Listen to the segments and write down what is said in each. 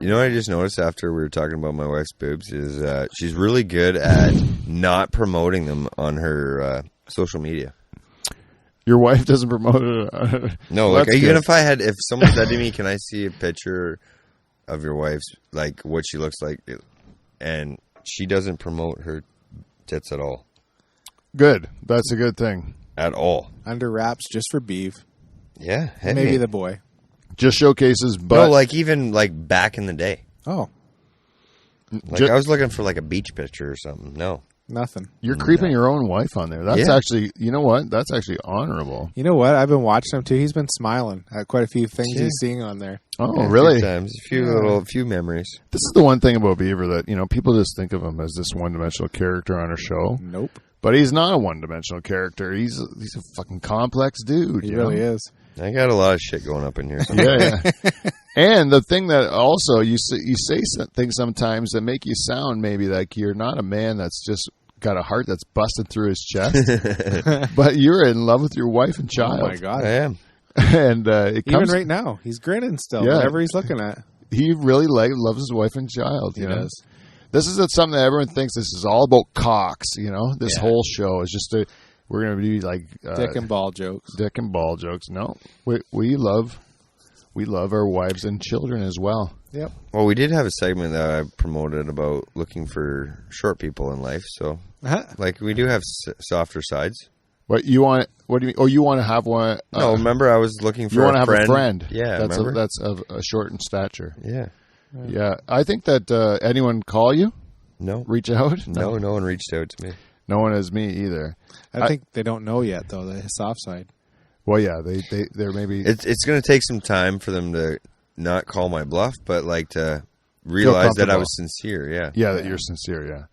You know what I just noticed after we were talking about my wife's boobs is she's really good at not promoting them on her social media. Your wife doesn't promote it? No, well, like even if someone said to me, can I see a picture of your wife's, like what she looks like, and she doesn't promote her tits at all. Good. That's a good thing. At all. Under wraps just for beef. Yeah. Maybe the boy. Just showcases butt. No, like even like back in the day. Oh. Like I was looking for like a beach picture or something. No. Nothing. You're creeping your own wife on there. That's actually, you know what? That's actually honorable. You know what? I've been watching him too. He's been smiling at quite a few things he's seeing on there. Oh, really? A few memories. This is the one thing about Beaver that, people just think of him as this one-dimensional character on a show. Nope. But he's not a one-dimensional character. He's a fucking complex dude. He really is. I got a lot of shit going up in here. Yeah. And the thing that also, you say things sometimes that make you sound maybe like you're not a man that's just got a heart that's busted through his chest, but you're in love with your wife and child. Oh my God. I am. And it even comes, right now, he's grinning still, Yeah. whatever he's looking at. he really loves his wife and child. He does. This is something that everyone thinks this is all about cocks. This whole show is just we're going to be like Dick and ball jokes. Dick and ball jokes. No, we love our wives and children as well. Yep. Well, we did have a segment that I promoted about looking for short people in life. So, like, we do have softer sides. What you want? What do you mean? Oh, you want to have one? No, remember I was looking for. You want to have friend. a friend? Yeah, that's of a short in stature. Yeah. Yeah, I think that anyone call you? No. Reach out? No one reached out to me. No one has me either. I think they don't know yet, though, the soft side. Well, yeah, they're maybe. It's going to take some time for them to not call my bluff, but like to realize that I was sincere. Yeah. Yeah, that you're sincere. Yeah,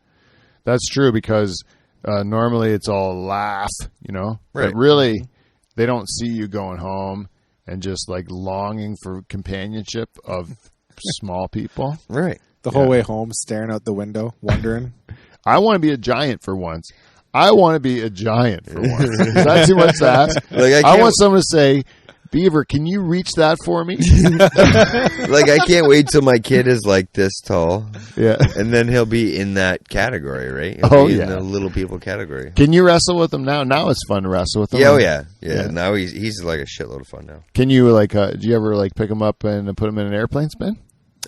that's true because normally it's all laugh, Right. But really, they don't see you going home and just like longing for companionship of small people. Right. The whole way home, staring out the window, wondering. I want to be a giant for once. Is that too much to ask? Like, I want someone to say, Beaver, can you reach that for me? Like, I can't wait till my kid is like this tall. Yeah. And then he'll be in that category, right? In the little people category. Can you wrestle with him now? Now it's fun to wrestle with him. Yeah, yeah. Now he's like a shitload of fun now. Can you do you ever pick him up and put him in an airplane spin?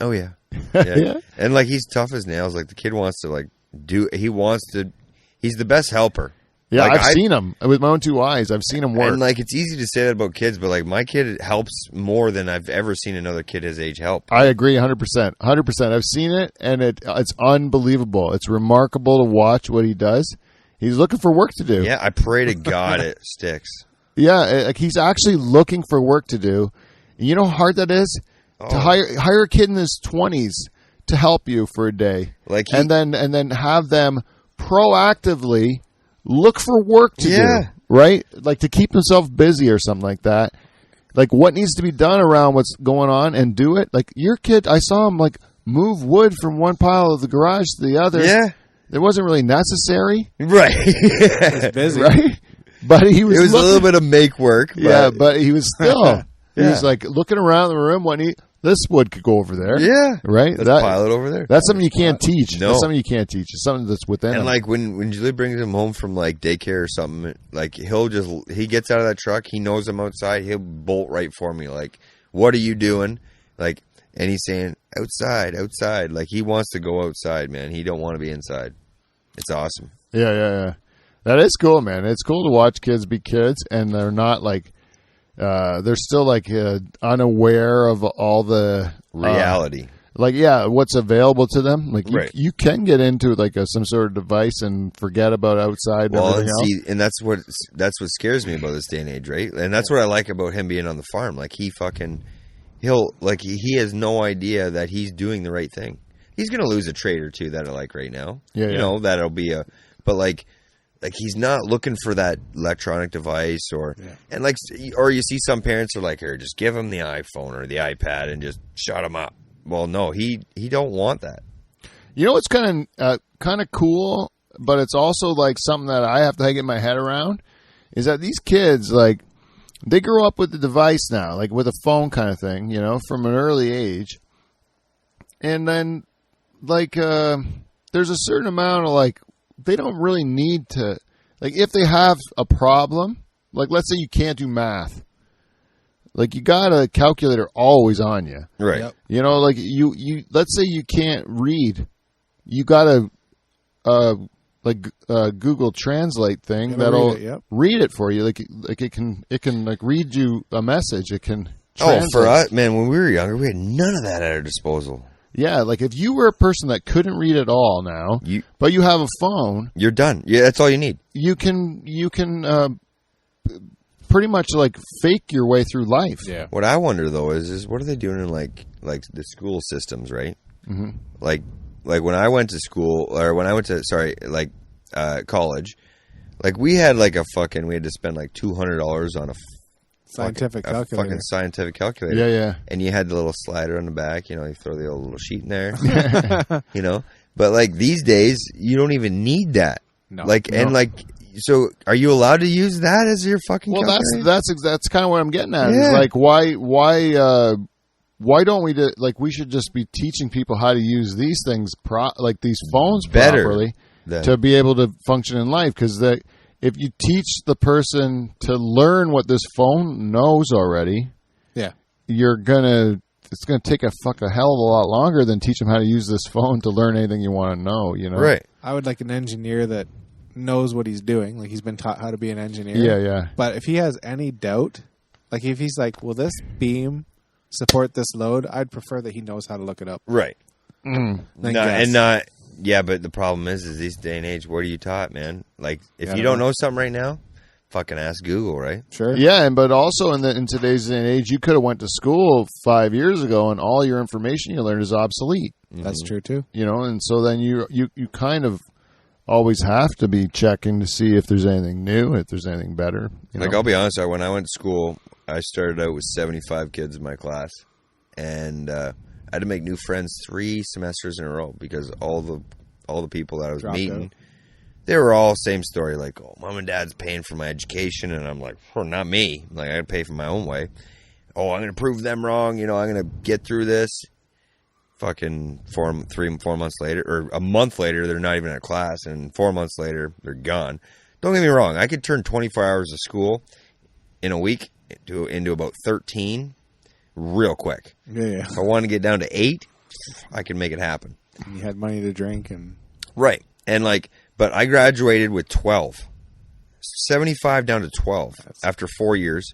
Oh yeah. Yeah. And like he's tough as nails. Like the kid wants to he's the best helper. Yeah, like, I've seen him with my own two eyes. I've seen him work. And like it's easy to say that about kids, but like my kid helps more than I've ever seen another kid his age help. I agree 100%. 100%. I've seen it and it's unbelievable. It's remarkable to watch what he does. He's looking for work to do. Yeah, I pray to God it sticks. Yeah, like he's actually looking for work to do. And you know how hard that is? To hire a kid in his 20s to help you for a day. And then have them proactively look for work to do, right? Like to keep himself busy or something like that. Like what needs to be done around what's going on and do it. Like your kid, I saw him like move wood from one pile of the garage to the other. Yeah. It wasn't really necessary. Right. He's busy. Right? But he was It was a little bit of make work. But... Yeah, but he was still, he was like looking around the room when this wood could go over there. Yeah. Right? Let's pile it over there. That's something you can't teach. No. That's something you can't teach. It's something that's within him. And like when Julie brings him home from like daycare or something, like he gets out of that truck, he knows I'm outside, he'll bolt right for me. Like, what are you doing? Like, and he's saying, outside. Like he wants to go outside, man. He don't want to be inside. It's awesome. Yeah. That is cool, man. It's cool to watch kids be kids and they're not like, they're still like unaware of all the reality. What's available to them. Like you right. can get into like some sort of device and forget about outside. And that's what scares me about this day and age, right? And that's what I like about him being on the farm. Like he has no idea that he's doing the right thing. He's gonna lose a trade or two that I like right now. Know that'll be but like he's not looking for that electronic device or you see some parents are like, here, just give him the iPhone or the iPad and just shut him up. Well, no, he don't want that. You know what's kind of cool, but it's also like something that I have to get my head around is that these kids like they grow up with the device now, like with a phone kind of thing, from an early age. And then, like, there's a certain amount of, like, they don't really need to, like, if they have a problem, like, let's say you can't do math. Like, you got a calculator always on you. Right. Yep. You know, like, you let's say you can't read. You got a, Google Translate thing that'll read it for you. Like it can like read you a message. It can translate. Oh, for us, man, when we were younger, we had none of that at our disposal. Yeah, like if you were a person that couldn't read at all now, but you have a phone, you're done. Yeah, that's all you need. You can pretty much like fake your way through life. Yeah. What I wonder though is what are they doing in like the school systems, right? Mm-hmm. Like when I went to school, or when I went to college, like we had we had to spend like $200 on a scientific calculator. Fucking scientific calculator. Yeah, yeah. And you had the little slider on the back, you know, you throw the old little sheet in there, you know. But like these days, you don't even need that. No. And so are you allowed to use that as your fucking calculator? That's kind of what I'm getting at. Yeah. Is like why don't we do, like, we should just be teaching people how to use these things like these phones properly to be able to function in life, because if you teach the person to learn what this phone knows already, it's gonna take a hell of a lot longer than teach them how to use this phone to learn anything you want to know. You know, right? I would like an engineer that knows what he's doing, like he's been taught how to be an engineer. Yeah, yeah. But if he has any doubt, like if he's like, "Will this beam support this load?" I'd prefer that he knows how to look it up. Right. Yeah, but the problem is this day and age, what are you taught, man? Like, if you don't know something right now, fucking ask Google, right? Sure. Yeah, but also in today's day and age, you could have went to school 5 years ago, and all your information you learned is obsolete. Mm-hmm. That's true too. You know, and so then you kind of always have to be checking to see if there's anything new, if there's anything better. Like, I'll be honest, when I went to school, I started out with 75 kids in my class, and I had to make new friends 3 semesters in a row because all the people that I was meeting, they were all same story. Like, oh, mom and dad's paying for my education, and I'm like, well, not me. Like, I got to pay for my own way. Oh, I'm going to prove them wrong. You know, I'm going to get through this. Fucking 4 months later, or a month later, they're not even at class, and 4 months later, they're gone. Don't get me wrong. I could turn 24 hours of school in a week into about 13 real quick. Yeah. If I want to get down to 8, I can make it happen. And you had money to drink and right. And but I graduated with 12. 75 down to 12 after 4 years.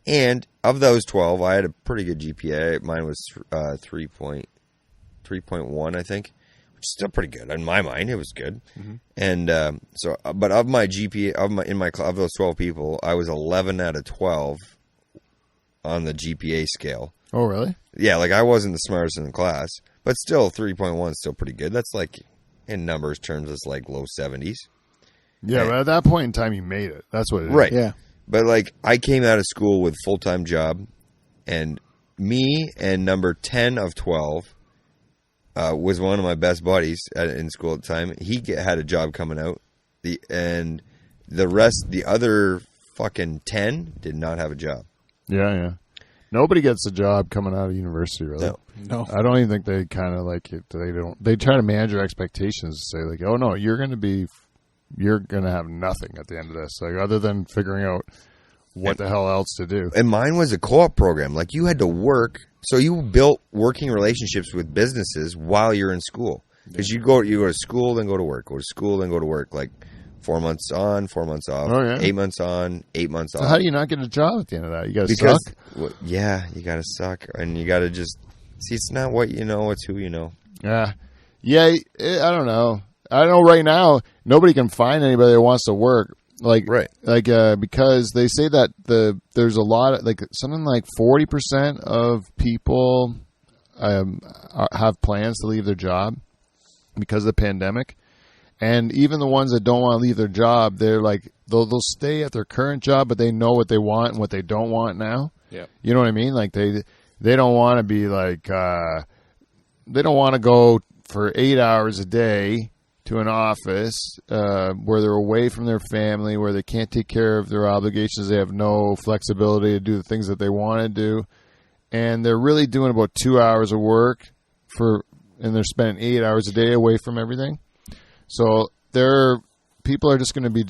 And of those 12, I had a pretty good GPA. Mine was 3.1, I think, which is still pretty good in my mind. It was good. Mm-hmm. And but of my GPA, of those 12 people, I was 11 out of 12 on the GPA scale. Oh, really? Yeah, like I wasn't the smartest in the class, but still 3.1 is still pretty good. That's like, in numbers terms, it's like low 70s. Yeah, but at that point in time, you made it. That's what it is. Right. Yeah. But like, I came out of school with a full-time job, and me and number 10 of 12 was one of my best buddies in school at the time. He had a job coming out, and the other fucking 10 did not have a job. Yeah, yeah. Nobody gets a job coming out of university, really. No. I don't even think they kind of like it. They try to manage their expectations to say like, oh no, you're going to have nothing at the end of this, like other than figuring out what the hell else to do. And mine was a co-op program. Like, you had to work, so you built working relationships with businesses while you're in school. Because you go to school, then go to work. Go to school, then go to work. Like 4 months on, 4 months off. Oh, yeah. 8 months on, 8 months off. So how do you not get a job at the end of that? You got to suck? Well, yeah, you got to suck. And you got to just... See, it's not what you know, it's who you know. Yeah. Yeah, I don't know. I know right now, nobody can find anybody that wants to work. Like, right. Like, because they say that there's a lot of, like, something like 40% of people have plans to leave their job because of the pandemic. And even the ones that don't want to leave their job, they're like, they'll stay at their current job, but they know what they want and what they don't want now. Yeah. You know what I mean? Like, they don't want to be like, they don't want to go for 8 hours a day to an office where they're away from their family, where they can't take care of their obligations. They have no flexibility to do the things that they want to do. And they're really doing about 2 hours of work for and they're spending 8 hours a day away from everything. So people are just going to be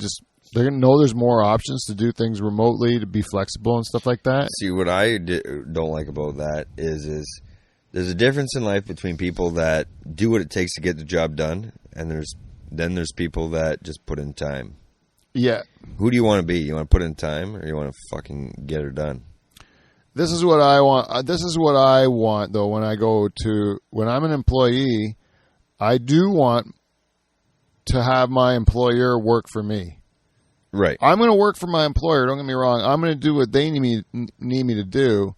they're going to know there's more options to do things remotely, to be flexible and stuff like that. See, what I don't like about that is there's a difference in life between people that do what it takes to get the job done, and there's people that just put in time. Yeah. Who do you want to be? You want to put in time, or you want to fucking get it done? This is what I want. This is what I want, though. When I'm an employee, I do want to have my employer work for me. Right. I'm going to work for my employer. Don't get me wrong. I'm going to do what they need me to do.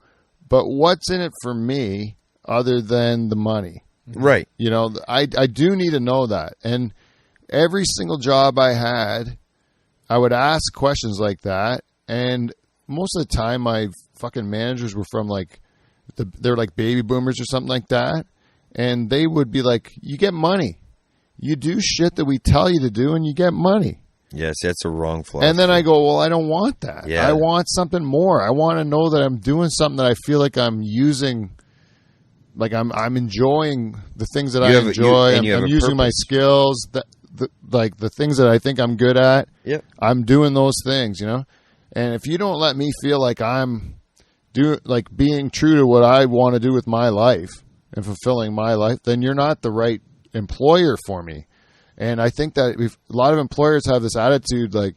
But what's in it for me other than the money? Right. You know, I do need to know that. And every single job I had, I would ask questions like that. And most of the time, my fucking managers were from they're like baby boomers or something like that. And they would be like, you get money. You do shit that we tell you to do and you get money. Yes, that's a wrong philosophy. And then I go, well, I don't want that. Yeah. I want something more. I want to know that I'm doing something that I feel like I'm using, like I'm enjoying the things that I enjoy. I'm using my skills, the things that I think I'm good at. Yep. I'm doing those things, you know. And if you don't let me feel like I'm being true to what I want to do with my life and fulfilling my life, then you're not the right employer for me. And I think that a lot of employers have this attitude like,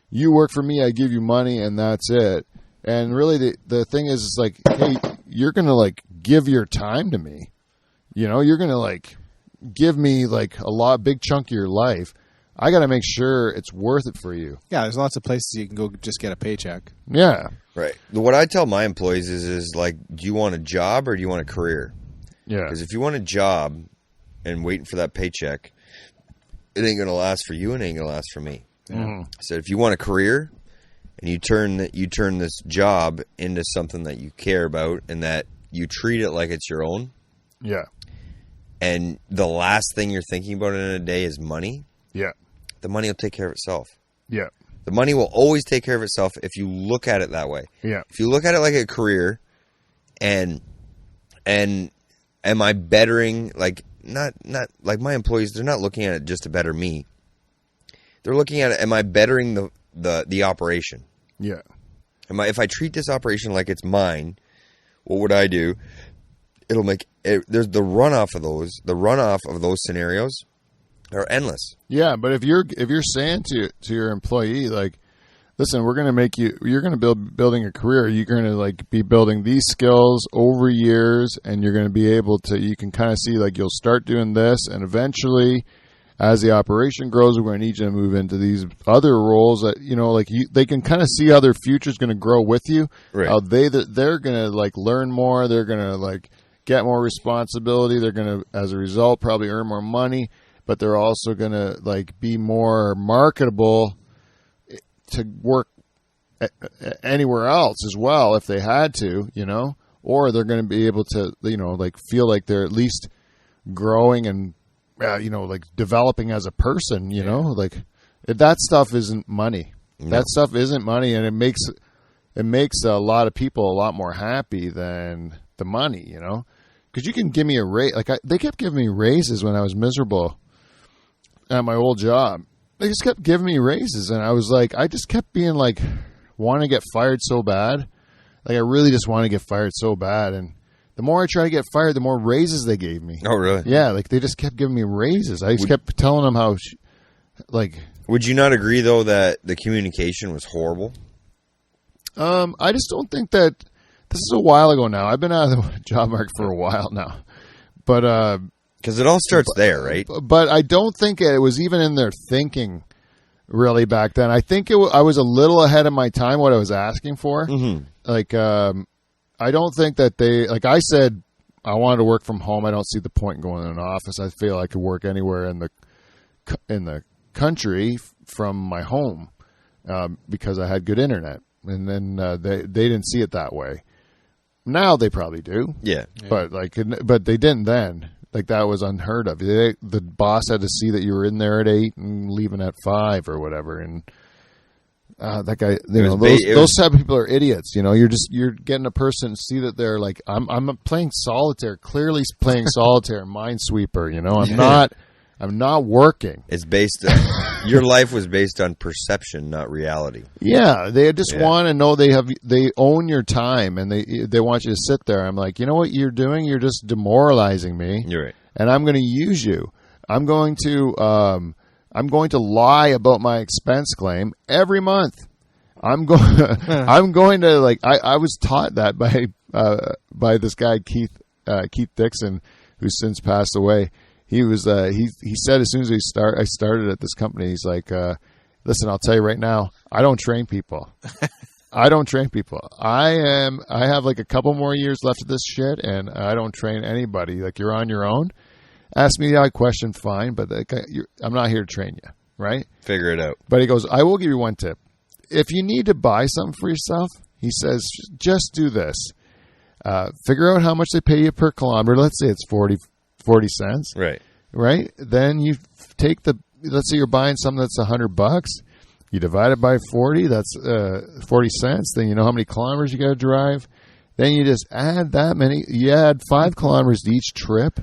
you work for me, I give you money, and that's it. And really, the thing is like, hey, you're going to give your time to me. You know, you're going to give me a big chunk of your life. I got to make sure it's worth it for you. Yeah, there's lots of places you can go just get a paycheck. Yeah. Right. What I tell my employees is do you want a job or do you want a career? Yeah. Because if you want a job and waiting for that paycheck, it ain't going to last for you and it ain't going to last for me. Mm-hmm. So if you want a career and you turn this job into something that you care about and that you treat it like it's your own. Yeah. And the last thing you're thinking about in a day is money. Yeah. The money will take care of itself. Yeah. The money will always take care of itself if you look at it that way. Yeah. If you look at it like a career and am I bettering, not like my employees, they're not looking at it just to better me. They're looking at it, am I bettering the operation? Yeah. If I treat this operation like it's mine, what would I do? It'll make there's the runoff of those scenarios are endless. Yeah, but if you're saying to your employee listen, we're going to you're going to building a career. You're going to be building these skills over years, and you're going to be able to. You can kind of see you'll start doing this, and eventually, as the operation grows, we're going to need you to move into these other roles that they can kind of see how their future is going to grow with you. Right. How they're going to learn more. They're going to get more responsibility. They're going to, as a result, probably earn more money. But they're also going to be more marketable to work anywhere else as well if they had to, or they're going to be able to, feel like they're at least growing and, developing as a person, that stuff isn't money. No. That stuff isn't money, and it makes a lot of people a lot more happy than the money, because you can give me a raise. They kept giving me raises when I was miserable at my old job. They just kept giving me raises, and I was I just kept being wanting to get fired so bad. I really just want to get fired so bad, and the more I try to get fired, the more raises they gave me. Oh, really? Yeah, they just kept giving me raises. I just kept telling them how, Would you not agree, though, that the communication was horrible? I just don't think that. This is a while ago now. I've been out of the job market for a while now, but because it all starts there, right? But I don't think it was even in their thinking really back then. I think I was a little ahead of my time what I was asking for. Mm-hmm. I don't think that they I said I wanted to work from home. I don't see the point in going in an office. I feel I could work anywhere in the country from my home because I had good internet. And then they didn't see it that way. Now they probably do. Yeah. But but they didn't then. That was unheard of. The boss had to see that you were in there at 8 and leaving at 5 or whatever. And that guy, those type of people are idiots. You're getting a person to see that they're like, I'm playing solitaire, clearly playing solitaire, Minesweeper. I'm not working. It's based on, your life was based on perception, not reality. Yeah, they just want to know they own your time, and they want you to sit there. I'm like, you know what you're doing? You're just demoralizing me. You're right. And I'm going to use you. I'm going to lie about my expense claim every month. I'm going to like I was taught that by this guy Keith Dixon, who's since passed away. He was he said as soon as I started at this company, he's like, listen, I'll tell you right now, I don't train people. I don't train people. I have like a couple more years left of this shit, and I don't train anybody. Like, you're on your own. Ask me a question, fine, but I'm not here to train you, right? Figure it out. But he goes, I will give you one tip. If you need to buy something for yourself, he says, just do this. Figure out how much they pay you per kilometer. Let's say it's 40 cents. Right. Right? Then you take let's say you're buying something that's $100. You divide it by 40, that's 40 cents. Then you know how many kilometers you got to drive. Then you just add that many. You add 5 kilometers to each trip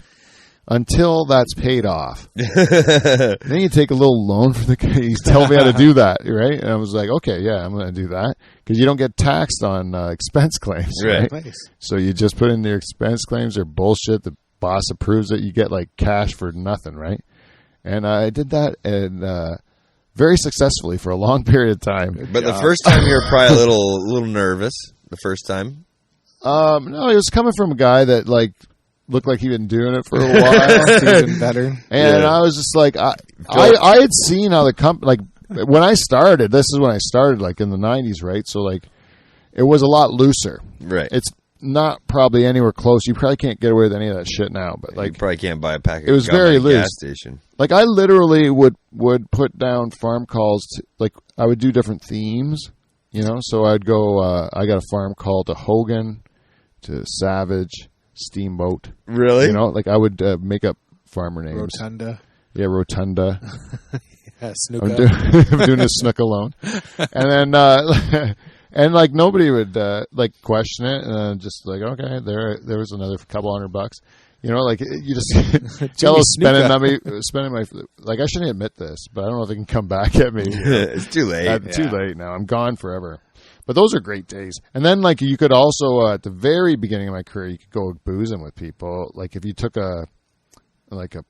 until that's paid off. Then you take a little loan for the guy. He's telling me how to do that, right? And I was like, okay, yeah, I'm going to do that. Because you don't get taxed on expense claims, right? Nice. So you just put in your expense claims. They're bullshit. The boss approves it. You get like cash for nothing, right? And I did that and very successfully for a long period of time. But the first time you were probably a little nervous. The first time? No, it was coming from a guy that like looked like he'd been doing it for a while. Even better. And I was just like, I had seen how the company, like when I started, this is when I started, like in the 90s, right? So like it was a lot looser. Right. It's not probably anywhere close. You probably can't get away with any of that shit now. But like, you probably can't buy a packet. It was very loose. Gas station. Like I literally would put down farm calls. Like I would do different themes, So I'd go. I got a farm call to Hogan, to Savage, Steamboat. Really? Like I would make up farmer names. Rotunda. Yeah, Rotunda. Yeah, Snooka. I'm doing a snook alone. And then, and like nobody would like question it. And just like, okay, there was another couple $100. Like you just Jello spending my, like I shouldn't admit this, but I don't know if it can come back at me. It's too late. Too late now. I'm gone forever. But those are great days. And then, like, you could also, at the very beginning of my career, you could go boozing with people. Like, if you took a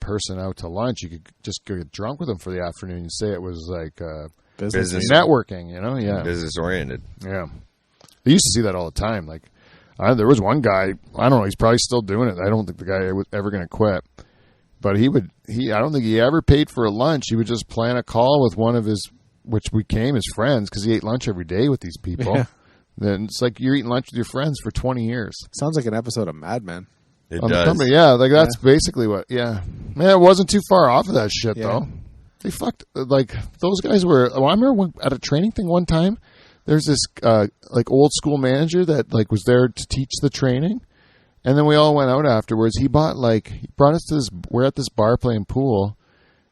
person out to lunch, you could just get drunk with them for the afternoon and say it was, like, business networking, Yeah. Business-oriented. Yeah. I used to see that all the time. Like, there was one guy, I don't know, he's probably still doing it. I don't think the guy was ever going to quit. But I don't think he ever paid for a lunch. He would just plan a call with one of his, which became his friends because he ate lunch every day with these people. Yeah. Then it's like you're eating lunch with your friends for 20 years. Sounds like an episode of Mad Men. It does. Yeah, like that's basically what. Yeah, man, it wasn't too far off of that shit though. They fucked like those guys were. Well, I remember at a training thing one time. There's this like old school manager that like was there to teach the training, and then we all went out afterwards. He brought us to this. We're at this bar playing pool.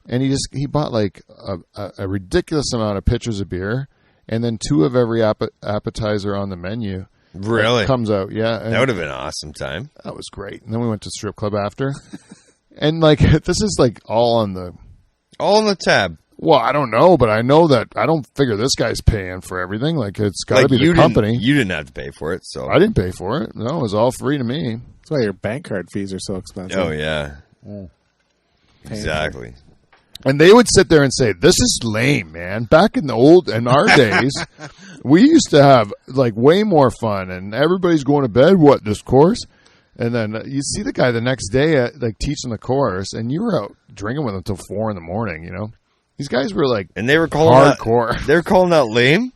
And he bought like a ridiculous amount of pitchers of beer, and then 2 of every appetizer on the menu. Really? Comes out, yeah. That would have been an awesome time. That was great. And then we went to strip club after, and like this is like all on the tab. Well, I don't know, but I know that I don't figure this guy's paying for everything. Like it's got to be the company. You didn't have to pay for it, so I didn't pay for it. No, it was all free to me. That's why your bank card fees are so expensive. Oh yeah, exactly. And they would sit there and say, "This is lame, man." Back in our days, we used to have like way more fun, and everybody's going to bed. What, this course? And then you see the guy the next day like teaching the course, and you were out drinking with him until 4 a.m. These guys were like, and they were calling hardcore. They're calling out lame.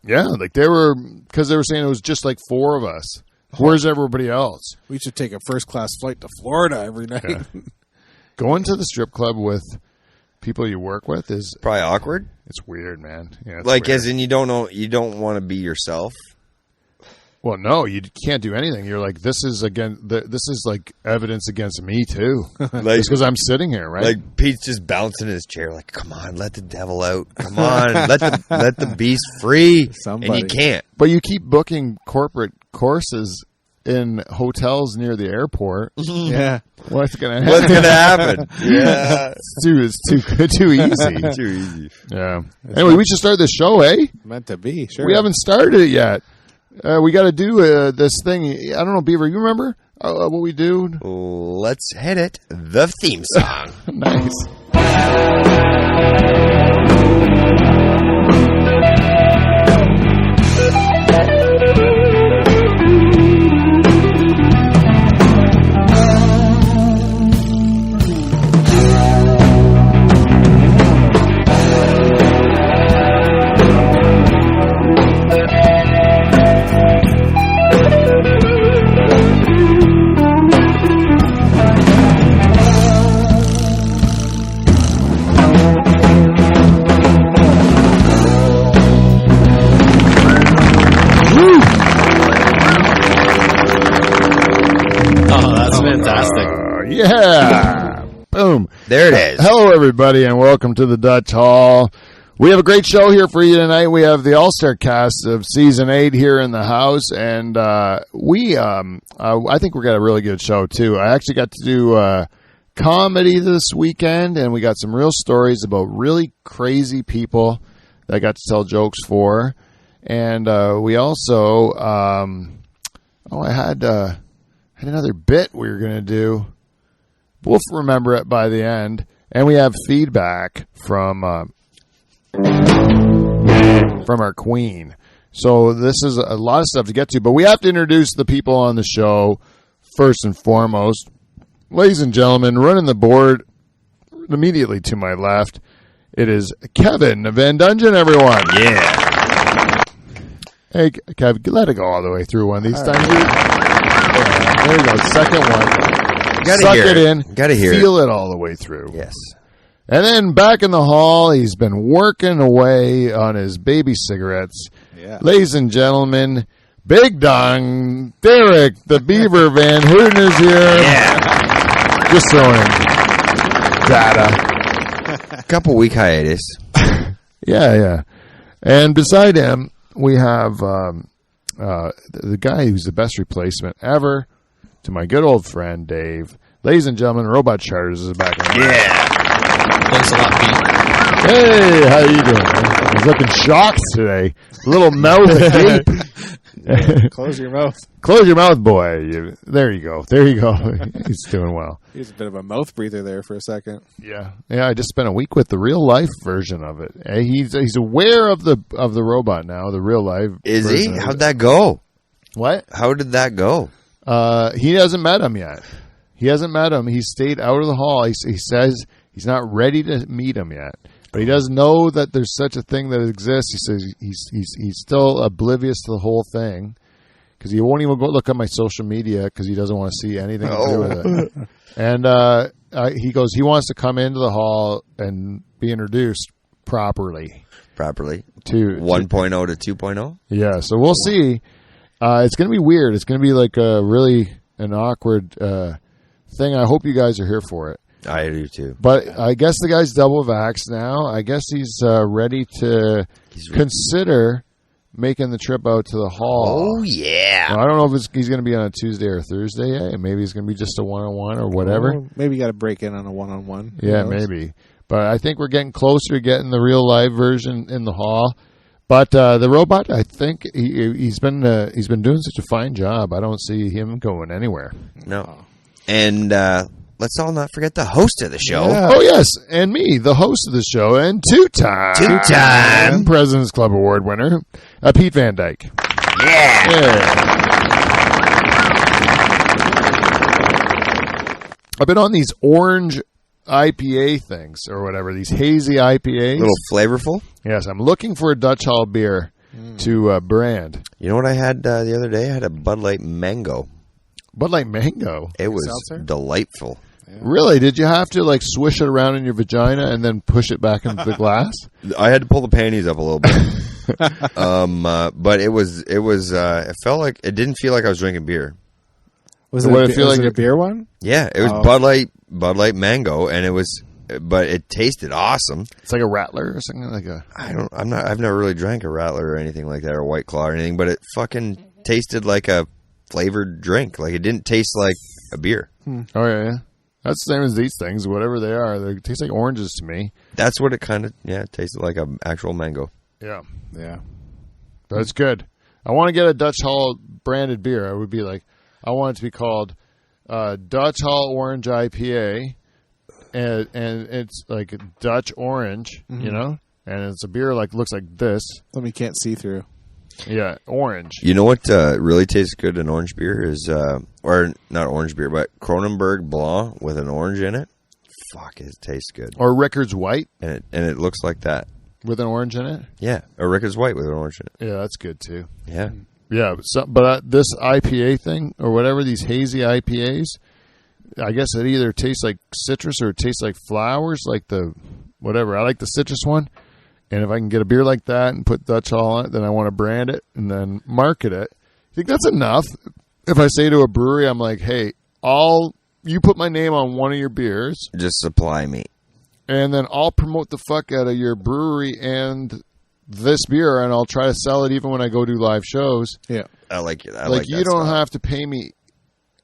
Yeah, like they were because they were saying it was just like 4 of us. Where's everybody else? We should take a first-class flight to Florida every night. Yeah. Going to the strip club with people you work with is probably awkward. It's weird, man. Yeah, like weird. As in you don't want to be yourself. Well, no, you can't do anything. You're like, this is like evidence against me too. Like, just because I'm sitting here, right? Like Pete's just bouncing in his chair, like, come on, let the devil out. Come on, let the beast free. Somebody. And you can't. But you keep booking corporate courses in hotels near the airport. Yeah. What's gonna happen? What's gonna happen? Yeah. It's too easy. Too easy. Yeah. Anyway, we should start this show, eh? Meant to be, sure. We haven't started it yet. We got to do this thing. I don't know, Beaver, you remember what we do? Let's hit it. The theme song. Nice. Yeah. Boom. There it is. Hello, everybody, and welcome to the Dutch Hall. We have a great show here for you tonight. We have the All-Star cast of Season 8 here in the house, and I think we got a really good show, too. I actually got to do comedy this weekend, and we got some real stories about really crazy people that I got to tell jokes for. And we also, I had another bit we were going to do. We'll remember it by the end. And we have feedback from our queen. So this is a lot of stuff to get to, but we have to introduce the people on the show first and foremost. Ladies and gentlemen, running the board immediately to my left, it is Kevin Van Dungeon, everyone. Yeah. Hey, Kev, let it go all the way through one of these times. Yeah, there you go. Second one. Suck it in. Gotta hear Feel it all the way through. Yes. And then back in the hall, he's been working away on his baby cigarettes. Yeah. Ladies and gentlemen, Big Dong, Derek, the Beaver Van Hooten is here. Yeah. Just throwing data. Couple week hiatus. Yeah. And beside him, we have the guy who's the best replacement ever to my good old friend, Dave. Ladies and gentlemen, Robot Charters is back. Yeah. Thanks a lot, Pete. Hey, how you doing, man? He's looking shocked today. Little mouth agape. Yeah, close your mouth. Close your mouth, boy. There you go. He's doing well. He's a bit of a mouth breather there for a second. Yeah. I just spent a week with the real life version of it. Hey, he's aware of the robot now, the real life. Is he? How'd that go? What? How did that go? He hasn't met him yet. He stayed out of the hall. He says he's not ready to meet him yet, but he does know that there's such a thing that exists. He says he's still oblivious to the whole thing because he won't even go look at my social media because he doesn't want to see anything to do with it. And he goes, he wants to come into the hall and be introduced properly to 1.0 to 2.0. Yeah, so we'll see. It's going to be weird. It's going to be like an awkward thing. I hope you guys are here for it. I do too. But I guess the guy's double vaxxed now. I guess he's ready to consider making the trip out to the hall. Oh, yeah. Now, I don't know if he's going to be on a Tuesday or Thursday yet. Maybe he's going to be just a one-on-one or whatever. Well, maybe you got to break in on a one-on-one. Yeah, maybe. But I think we're getting closer to getting the real live version in the hall. But the robot, I think he's been doing such a fine job. I don't see him going anywhere. No. And let's all not forget the host of the show. Yeah. Oh, yes. And me, the host of the show, and two-time President's Club Award winner, Pete Van Dyke. Yeah. I've been on these orange IPA things or whatever, these hazy IPAs. A little flavorful. Yes, I'm looking for a Dutch Hall beer to brand. You know what I had the other day? I had a Bud Light Mango. Bud Light Mango? It was seltzer? delightful. Yeah. Really? Did you have to like swish it around in your vagina and then push it back into the glass? I had to pull the panties up a little bit. But it felt like, it didn't feel like I was drinking beer. Was it a beer one? Yeah, it was Bud Light Mango, and but it tasted awesome. It's like a Rattler or something like a. I've never really drank a Rattler or anything like that, or White Claw or anything, but it fucking tasted like a flavored drink. Like, it didn't taste like a beer. Oh yeah. That's the same as these things, whatever they are. They taste like oranges to me. That's what it kind of, it tasted like an actual mango. Yeah. Yeah. That's good. I want to get a Dutch Hall branded beer. I would be like, I want it to be called Dutch Hall Orange IPA, and it's like Dutch orange, you know, and it's a beer like looks like this. We can't see through. Yeah, orange. You know what really tastes good in orange beer is, or not orange beer, but Kronenberg Blanc with an orange in it. Fuck, it tastes good. Or Rickard's White, and it looks like that with an orange in it. Yeah, or Rickard's White with an orange in it. Yeah, that's good too. Yeah. Yeah, but this IPA thing or whatever, these hazy IPAs, I guess it either tastes like citrus or it tastes like flowers, like the whatever. I like the citrus one, and if I can get a beer like that and put Dutch Hall on it, then I want to brand it and then market it. I think that's enough. If I say to a brewery, I'm like, hey, you put my name on one of your beers. Just supply me. And then I'll promote the fuck out of your brewery and this beer, and I'll try to sell it even when I go do live shows. Yeah, I like it. You don't have to pay me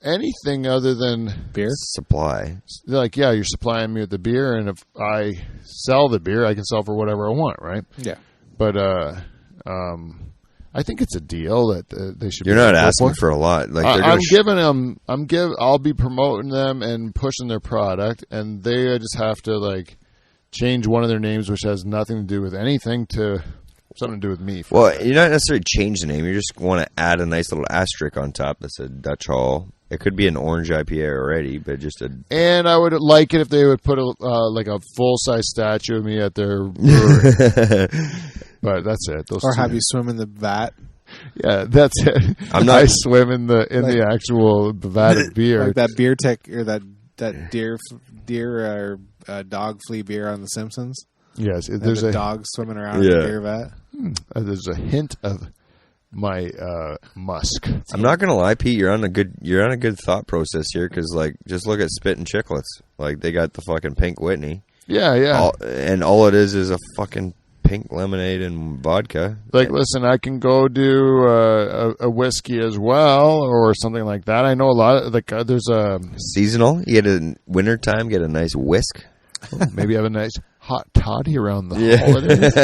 anything other than beer supply. Like, yeah, you're supplying me with the beer, and if I sell the beer, I can sell for whatever I want, right? Yeah. But I think it's a deal that they should. You're not asking for a lot. Like I'm giving them. I'll be promoting them and pushing their product, and they just have to like change one of their names, which has nothing to do with anything, to something to do with me. Well, you're not necessarily change the name. You just want to add a nice little asterisk on top that said Dutch Hall. It could be an orange IPA already, but just a. And I would like it if they would put like a full size statue of me at their brewery. But that's it. Or have you swim in the vat. Yeah, that's it. I swim in the actual vat of beer. Like that beer tech or that deer or dog flea beer on The Simpsons. Yes, there's a dog swimming around in the beer vat. There's a hint of my musk. I'm not gonna lie, Pete. You're on a good thought process here, because like just look at Spit and Chicklets. Like they got the fucking Pink Whitney. Yeah. And all it is a fucking pink lemonade and vodka. Like, listen, I can go do a whiskey as well, or something like that. I know a lot of there's a seasonal. You get a wintertime, get a nice whisk. Maybe have a nice hot toddy around the holidays.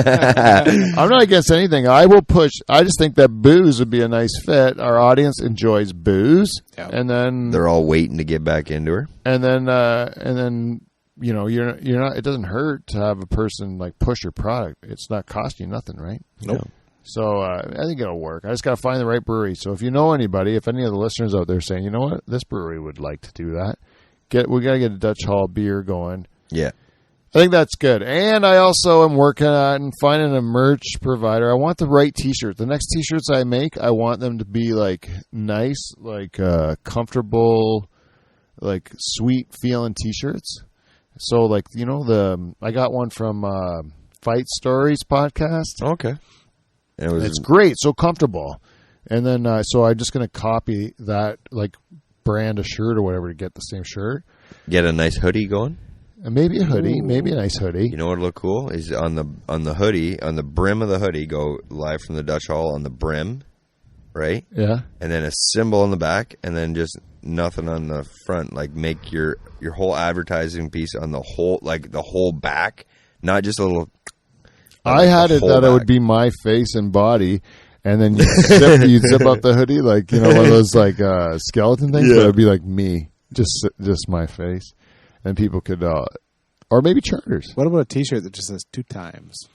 I'm not against anything. I will push. I just think that booze would be a nice fit. Our audience enjoys booze, and then they're all waiting to get back into her. And then. You know, you're not. It doesn't hurt to have a person like push your product. It's not costing you nothing, right? Nope. So I think it'll work. I just got to find the right brewery. So if you know anybody, if any of the listeners out there saying, you know what, this brewery would like to do that, we got to get a Dutch Hall beer going. Yeah, I think that's good. And I also am working on finding a merch provider. I want the right T-shirt. The next T-shirts I make, I want them to be like nice, like comfortable, like sweet feeling T-shirts. So, like, you know, I got one from Fight Stories podcast. Okay. It's great, so comfortable. And then, so I'm just going to copy that, like, brand a shirt or whatever to get the same shirt. Get a nice hoodie going. And maybe a hoodie, maybe a nice hoodie. You know what would look cool is on the hoodie, on the brim of the hoodie, go live from the Dutch Hall on the brim, right? Yeah. And then a symbol on the back, and then just nothing on the front. Like make your whole advertising piece on the whole back, not just a little. I had it that back. It would be my face and body, and then you zip up the hoodie like, you know, one of those like skeleton things, but it would be like me, just my face, and people could, or maybe charters. What about a T-shirt that just says 2 times?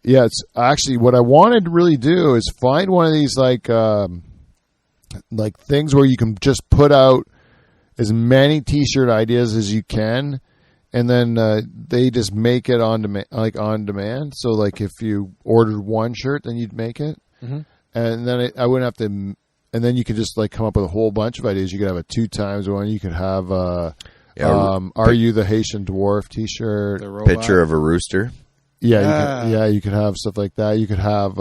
Yeah, it's actually what I wanted to really do is find one of these like things where you can just put out as many T-shirt ideas as you can, and then they just make it on demand. So, like, if you ordered one shirt, then you'd make it, and then I wouldn't have to. And then you could just like come up with a whole bunch of ideas. You could have a 2 times one. You could have Are You the Haitian Dwarf T-shirt? Picture of a rooster. Yeah, you could have stuff like that. You could have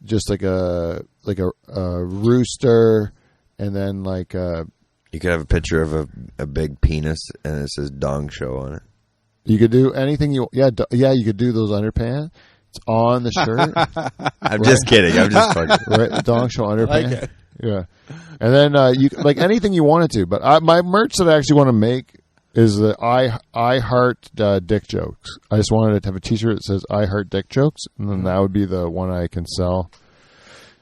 just like a rooster, and then like you could have a picture of a big penis, and it says "Dong Show" on it. You could do anything you you could do those underpants. It's on the shirt. I'm just kidding. I'm just fucking. Right, Dong Show underpants. Like yeah, and then you like anything you wanted to. But my merch that I actually want to make is the I heart dick jokes. I just wanted to have a T-shirt that says I heart dick jokes, and then that would be the one I can sell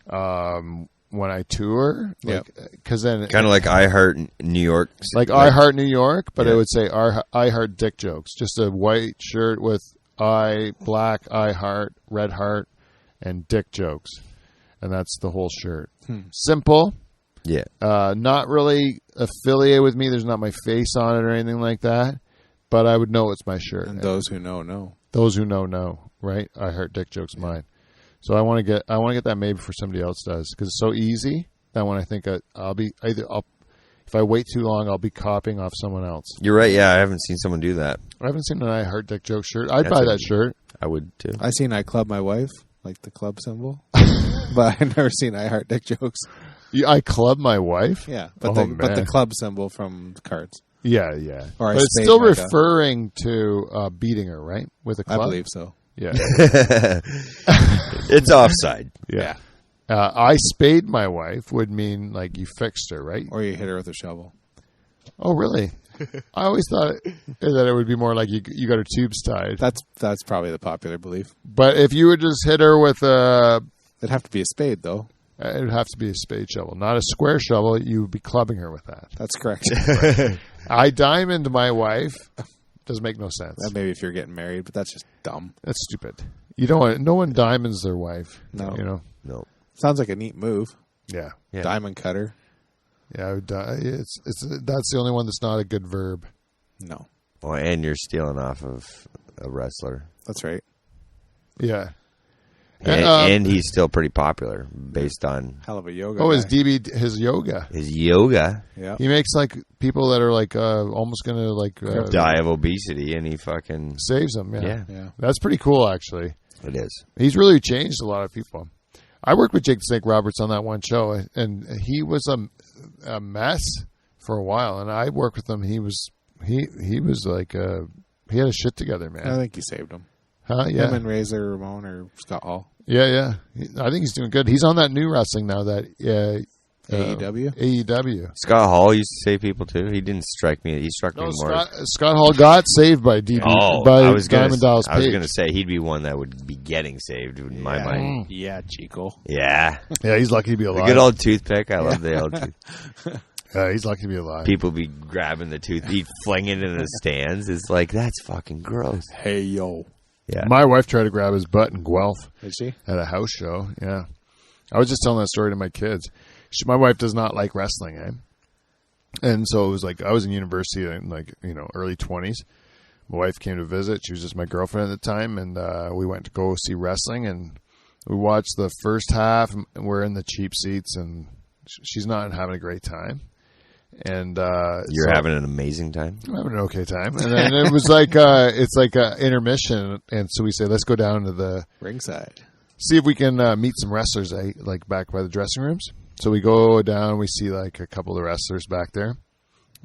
when I tour. Because then kind of like I Heart New York, like I Heart New York, but it would say I Heart Dick Jokes. Just a white shirt with black I Heart, red heart, and dick jokes, and that's the whole shirt. Simple. Yeah. Not really affiliated with me. There's not my face on it or anything like that. But I would know it's my shirt. And those who know. Those who know, right? I heard dick jokes mine. So I want to get that made before somebody else does, because it's so easy that when I think if I wait too long, I'll be copying off someone else. You're right. Yeah, I haven't seen someone do that. I haven't seen an I heart dick joke shirt. I'd buy that shirt. I would too. I seen I club my wife, like the club symbol, but I've never seen I heart dick jokes. I club my wife? Yeah, but the club symbol from the cards. Yeah. Or but it's still referring to beating her, right? With a club? I believe so. Yeah. It's offside. Yeah. I spade my wife would mean like you fixed her, right? Or you hit her with a shovel. Oh, really? I always thought that it would be more like you got her tubes tied. That's probably the popular belief. But if you would just hit her with it'd have to be a spade, though. It would have to be a spade shovel, not a square shovel. You would be clubbing her with that. That's correct. I diamond my wife. Doesn't make no sense. Maybe if you're getting married, but that's just dumb. That's stupid. You don't want. No one diamonds their wife. No. No. Sounds like a neat move. Yeah. Diamond cutter. Yeah. It's that's the only one that's not a good verb. No. Well, and you're stealing off of a wrestler. That's right. Yeah. And he's still pretty popular based on hell of a yoga. Oh, his yoga. His yoga. Yeah. He makes like people that are like almost gonna like die of obesity, and he fucking saves them. Yeah. That's pretty cool, actually. It is. He's really changed a lot of people. I worked with Jake the Snake Roberts on that one show, and he was a mess for a while. And I worked with him. He was like he had his shit together, man. I think he saved him. Huh? Yeah. Him and Razor Ramon or Scott Hall. Yeah. I think he's doing good. He's on that new wrestling now. That AEW. AEW. Scott Hall used to save people too. He didn't strike me. He struck me more. Scott Hall got saved by Diamond Dallas Page. I was going to say he'd be one that would be getting saved in my mind. Yeah, Chico. Yeah. Yeah, he's lucky to be alive. The good old toothpick. I love the old toothpick. He's lucky to be alive. People be grabbing the tooth, he'd fling it in the stands. It's like, that's fucking gross. Hey, yo. Yeah. My wife tried to grab his butt in Guelph. Did she? At a house show, yeah. I was just telling that story to my kids. My wife does not like wrestling, And so it was like, I was in university in like, early 20s. My wife came to visit. She was just my girlfriend at the time. And we went to go see wrestling. And we watched the first half. And we're in the cheap seats. And she's not having a great time. And you're having an amazing time. I'm having an okay time, and then it was like it's like an intermission, and so we say let's go down to the ringside, see if we can meet some wrestlers, like back by the dressing rooms. So we go down, we see like a couple of wrestlers back there,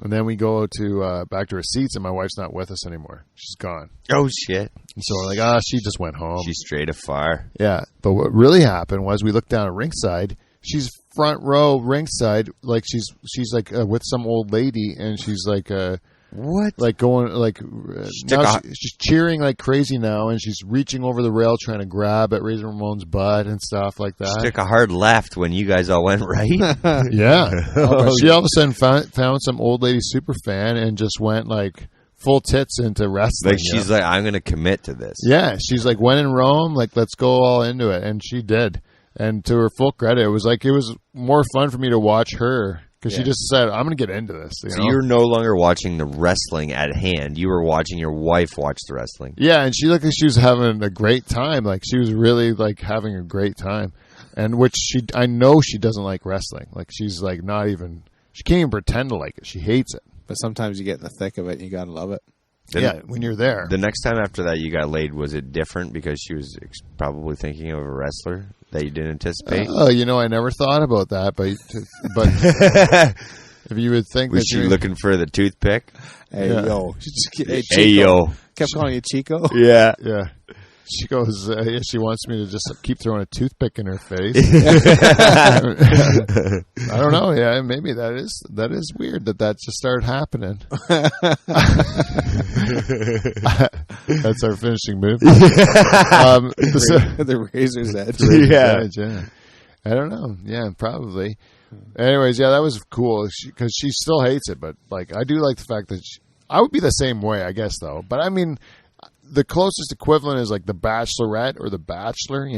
and then we go to back to our seats, and my wife's not with us anymore; she's gone. Oh shit! And so we're like, she just went home. She's straight afar. Yeah, but what really happened was we looked down at ringside. She's front row ringside, like she's like with some old lady, and she's like what? Like going like she's cheering like crazy now, and she's reaching over the rail trying to grab at Razor Ramon's butt and stuff like that. She took a hard left when you guys all went right. Yeah, she all of a sudden found some old lady super fan and just went like full tits into wrestling. Like she's like, I'm going to commit to this. Yeah, she's like, when in Rome, like let's go all into it, and she did. And to her full credit, it was more fun for me to watch her because she just said, I'm going to get into this. So you're no longer watching the wrestling at hand. You were watching your wife watch the wrestling. Yeah, and she looked like she was having a great time. Like she was really like having a great time. And I know she doesn't like wrestling. Like she's like not even, She can't even pretend to like it. She hates it. But sometimes you get in the thick of it and you gotta love it. When you're there. The next time after that you got laid, was it different because she was probably thinking of a wrestler that you didn't anticipate? Oh, I never thought about that, but if you would think was she looking for the toothpick? Hey, yo. Hey, yo. Kept calling you Chico? Yeah. Yeah. She goes, she wants me to just keep throwing a toothpick in her face. I don't know. Yeah, maybe that is weird that just started happening. That's our finishing move. The razor's edge. Yeah. I don't know. Yeah, probably. Anyways, yeah, that was cool because she still hates it, but like I do like the fact that I would be the same way, I guess, though. But I mean, the closest equivalent is like the Bachelorette or the Bachelor.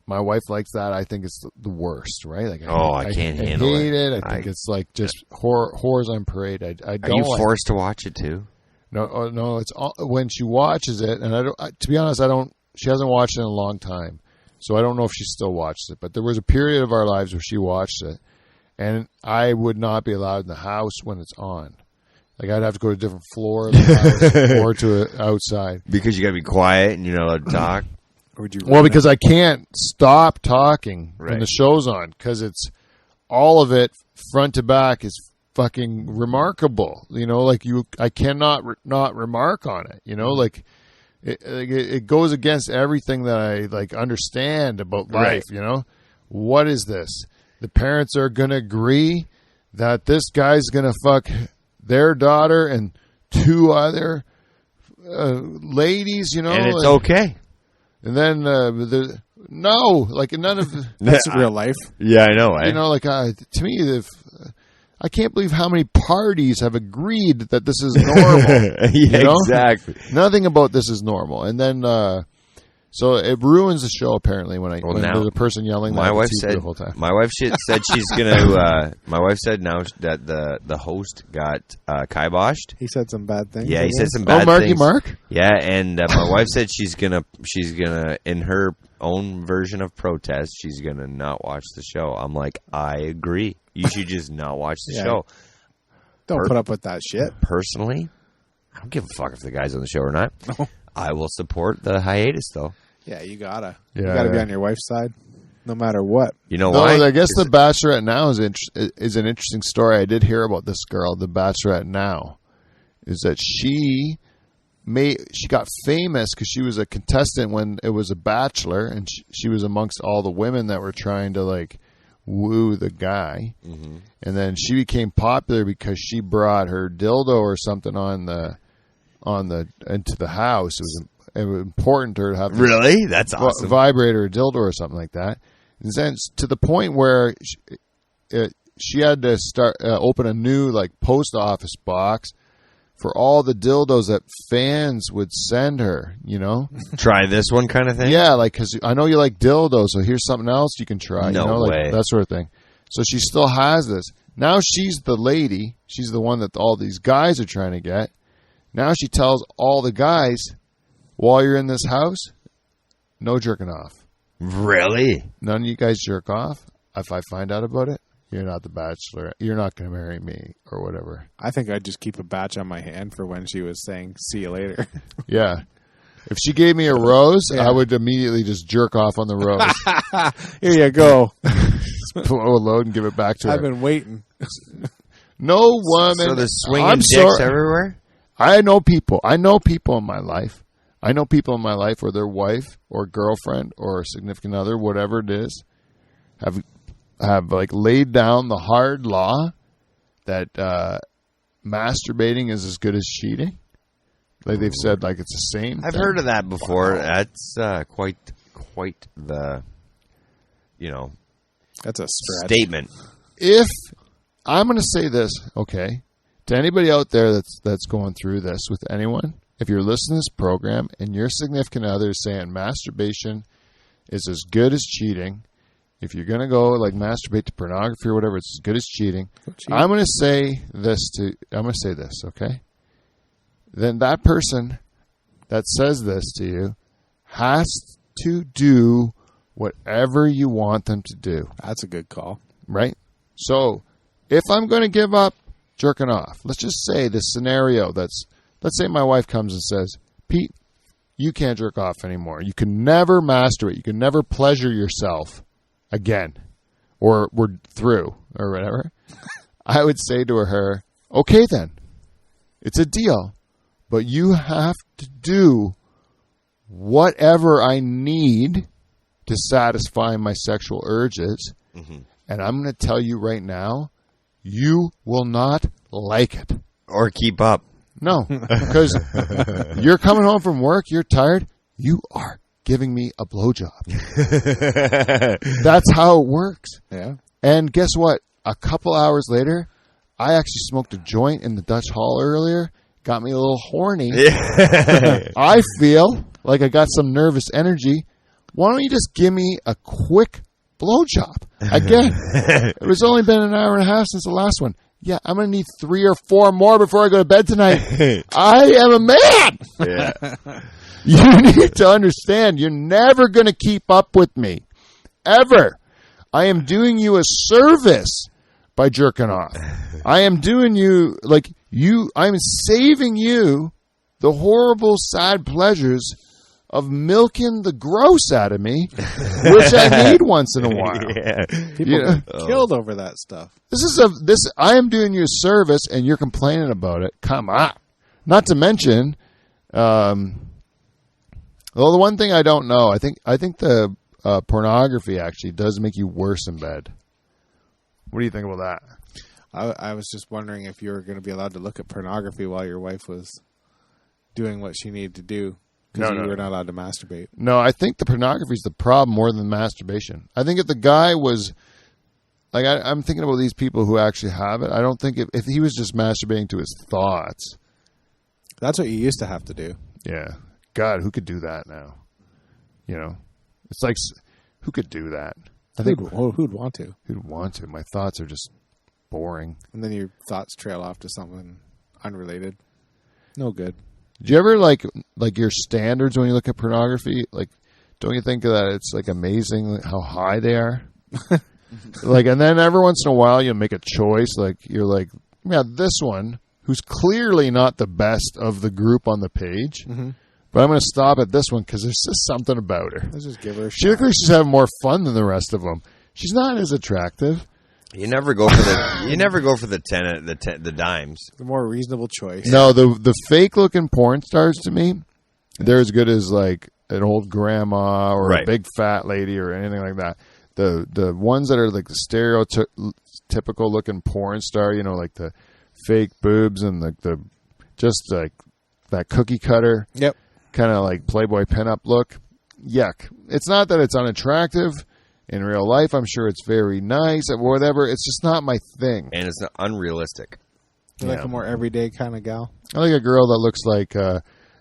My wife likes that. I think it's the worst, right? Like, I can't handle it. I hate it. I think it's like just whores on parade. I don't. Are you forced to watch it too? No. It's all, when she watches it, and to be honest, I don't. She hasn't watched it in a long time, so I don't know if she still watches it. But there was a period of our lives where she watched it, and I would not be allowed in the house when it's on. Like, I'd have to go to a different floor of the house or to outside. Because you got to be quiet and you're not allowed to talk? Because I can't stop talking when the show's on. Because it's all of it, front to back, is fucking remarkable. I cannot not remark on it. Like, it goes against everything that I, like, understand about life, What is this? The parents are going to agree that this guy's going to fuck their daughter and two other ladies, and it's okay. And then none of that's real life. Yeah, I know. To me, I can't believe how many parties have agreed that this is normal. Exactly. Nothing about this is normal, and then. So it ruins the show apparently when there's a person yelling. My wife said the whole time. My wife said she's gonna. My wife said now that the host got kiboshed. He said some bad things. Yeah, he said some bad things. Mark. Yeah, and my wife said she's gonna in her own version of protest, she's gonna not watch the show. I'm like, I agree. You should just not watch the show. Don't put up with that shit. Personally, I don't give a fuck if the guy's on the show or not. No. I will support the hiatus, though. Yeah, you gotta. You gotta be on your wife's side, no matter what. You know why? I guess The Bachelorette Now is an interesting story. I did hear about this girl, The Bachelorette Now, is that she got famous because she was a contestant when it was a Bachelor, and she was amongst all the women that were trying to like woo the guy, and then she became popular because she brought her dildo or something into the house. It was important to her to have really that's awesome vibrator or dildo or something like that. And then to the point where she had to start open a new like post office box for all the dildos that fans would send her. Try this one kind of thing. Yeah, like because I know you like dildos, so here's something else you can try. No way. Like that sort of thing. So she still has this. Now she's the lady. She's the one that all these guys are trying to get. Now she tells all the guys, while you're in this house, no jerking off. Really? None of you guys jerk off. If I find out about it, you're not the Bachelor. You're not going to marry me or whatever. I think I'd just keep a batch on my hand for when she was saying, see you later. Yeah. If she gave me a rose, I would immediately just jerk off on the rose. Here you go. Just blow a load and give it back to her. I've been waiting. No woman. So there's swinging dicks everywhere? I know people in my life. I know people in my life where their wife or girlfriend or significant other, whatever it is, have like laid down the hard law that masturbating is as good as cheating. Like they've said, like it's the same. I've heard of that before. Wow. That's quite the, that's a stretch statement. If I'm going to say this, okay. To anybody out there that's going through this with anyone, if you're listening to this program and your significant other is saying masturbation is as good as cheating, if you're going to go like masturbate to pornography or whatever, it's as good as cheating. I'm going to say this, okay? Then that person that says this to you has to do whatever you want them to do. That's a good call. Right? So if I'm going to give up jerking off, let's just say this scenario let's say my wife comes and says, Pete, you can't jerk off anymore. You can never masturbate. You can never pleasure yourself again, or we're through, or whatever. I would say to her, okay then, it's a deal, but you have to do whatever I need to satisfy my sexual urges, and I'm going to tell you right now, you will not like it. Or keep up. No, because you're coming home from work, you're tired, you are giving me a blowjob. That's how it works. Yeah. And guess what? A couple hours later, I actually smoked a joint in the Dutch Hall earlier. Got me a little horny. I feel like I got some nervous energy. Why don't you just give me a quick blowjob? Again, it was only been an hour and a half since the last one. Yeah, I'm going to need 3 or 4 more before I go to bed tonight. I am a man. Yeah. You need to understand, you're never going to keep up with me. Ever. I am doing you a service by jerking off. I am doing you, I'm saving you the horrible, sad pleasures of milking the gross out of me, which I need once in a while. Yeah. People get killed over that stuff. I am doing you a service, and you're complaining about it. Come on. Not to mention, well, the one thing I don't know, I think the pornography actually does make you worse in bed. What do you think about that? I was just wondering if you were going to be allowed to look at pornography while your wife was doing what she needed to do. Because you were not allowed to masturbate. No, I think the pornography is the problem more than masturbation. I think if the guy was, I'm thinking about these people who actually have it. I don't think if he was just masturbating to his thoughts. That's what you used to have to do. Yeah. God, who could do that now? You know? It's like, who could do that? Who'd want to? Who'd want to? My thoughts are just boring. And then your thoughts trail off to something unrelated. No good. Do you ever like your standards when you look at pornography? Don't you think that it's amazing how high they are? And then every once in a while you make a choice. You're yeah, this one who's clearly not the best of the group on the page, but I'm going to stop at this one because there's just something about her. Let's just give her a shot. She looks like she's having more fun than the rest of them. She's not as attractive. You never go for the dimes. The more reasonable choice. No, the fake looking porn stars to me, they're as good as an old grandma or a big fat lady or anything like that. The ones that are the stereotypical looking porn star, the fake boobs and that cookie cutter. Yep. Kind of Playboy pinup look. Yuck. It's not that it's unattractive. In real life, I'm sure it's very nice or whatever. It's just not my thing. And it's not unrealistic. You like a more everyday kind of gal? I like a girl that looks like,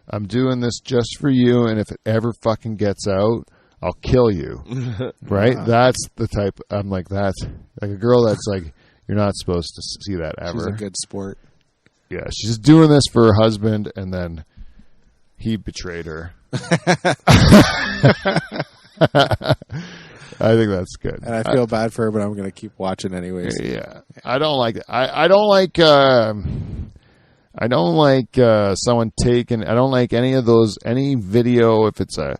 I'm doing this just for you, and if it ever fucking gets out, I'll kill you. Right? That's the type. I'm like, that's like a girl that's you're not supposed to see that ever. She's a good sport. Yeah, she's doing this for her husband, and then he betrayed her. I think that's good. And I feel bad for her, but I'm going to keep watching anyways. Yeah. I don't like it. I don't like someone taking, I don't like any of those, any video if it's a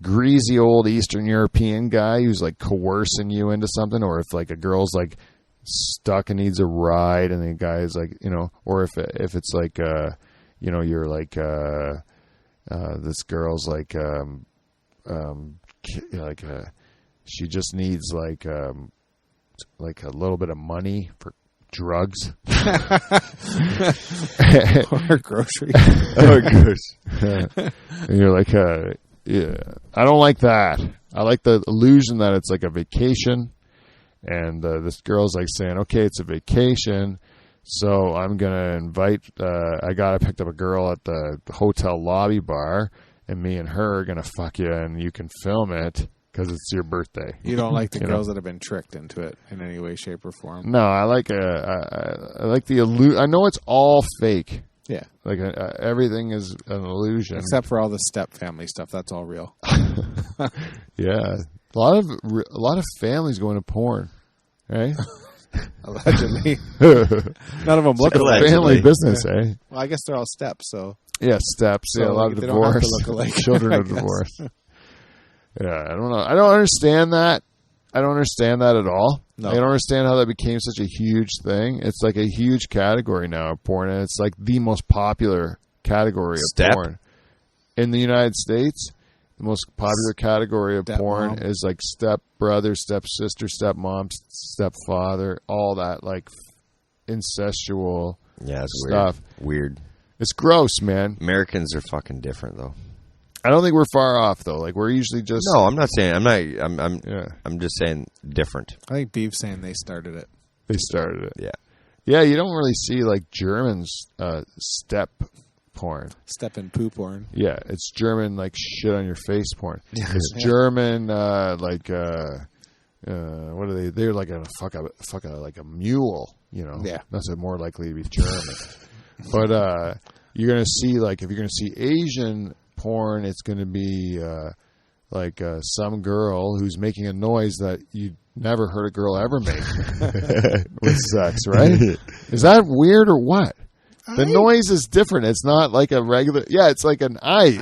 greasy old Eastern European guy who's coercing you into something, or if a girl's stuck and needs a ride and the guy's or if it's you're this girl's she just needs a little bit of money for drugs or groceries. And you're yeah, I don't like that. I like the illusion that it's a vacation, and this girl's saying, okay, it's a vacation, so I'm gonna invite. I picked up a girl at the hotel lobby bar, and me and her are gonna fuck you, and you can film it. Because it's your birthday. You don't like the girls that have been tricked into it in any way, shape, or form. No, I like the illusion. I know it's all fake. Yeah, everything is an illusion, except for all the step family stuff. That's all real. Yeah, a lot of families going to porn, right? Allegedly. None of them look alike. Family business, eh? Well, I guess they're all steps, so. Yeah, steps. So a lot of divorce. Children of divorce. Yeah, I don't know. I don't understand that. I don't understand that at all. No. I don't understand how that became such a huge thing. It's like a huge category now of porn, and it's like the most popular category of porn. In the United States, the most popular category of porn is like step brother, step sister, step mom, stepfather, all that like incestual stuff. Weird. It's gross, man. Americans are fucking different, though. I don't think we're far off, though. Like, we're usually just... No, I'm not saying... I'm just saying different. I think Beef's saying they started it. They started it. Yeah. Yeah, you don't really see, like, Germans step porn. Step and poo porn. Yeah, it's German, like, shit on your face porn. It's German, what are they? They're like a like a mule, you know? Yeah. That's more likely to be German. But you're going to see, like, if you're going to see Asian... porn, it's going to be some girl who's making a noise that you never heard a girl ever make with sex, right? Is that weird or what? The noise is different. It's not like a regular... Yeah, it's like an aye.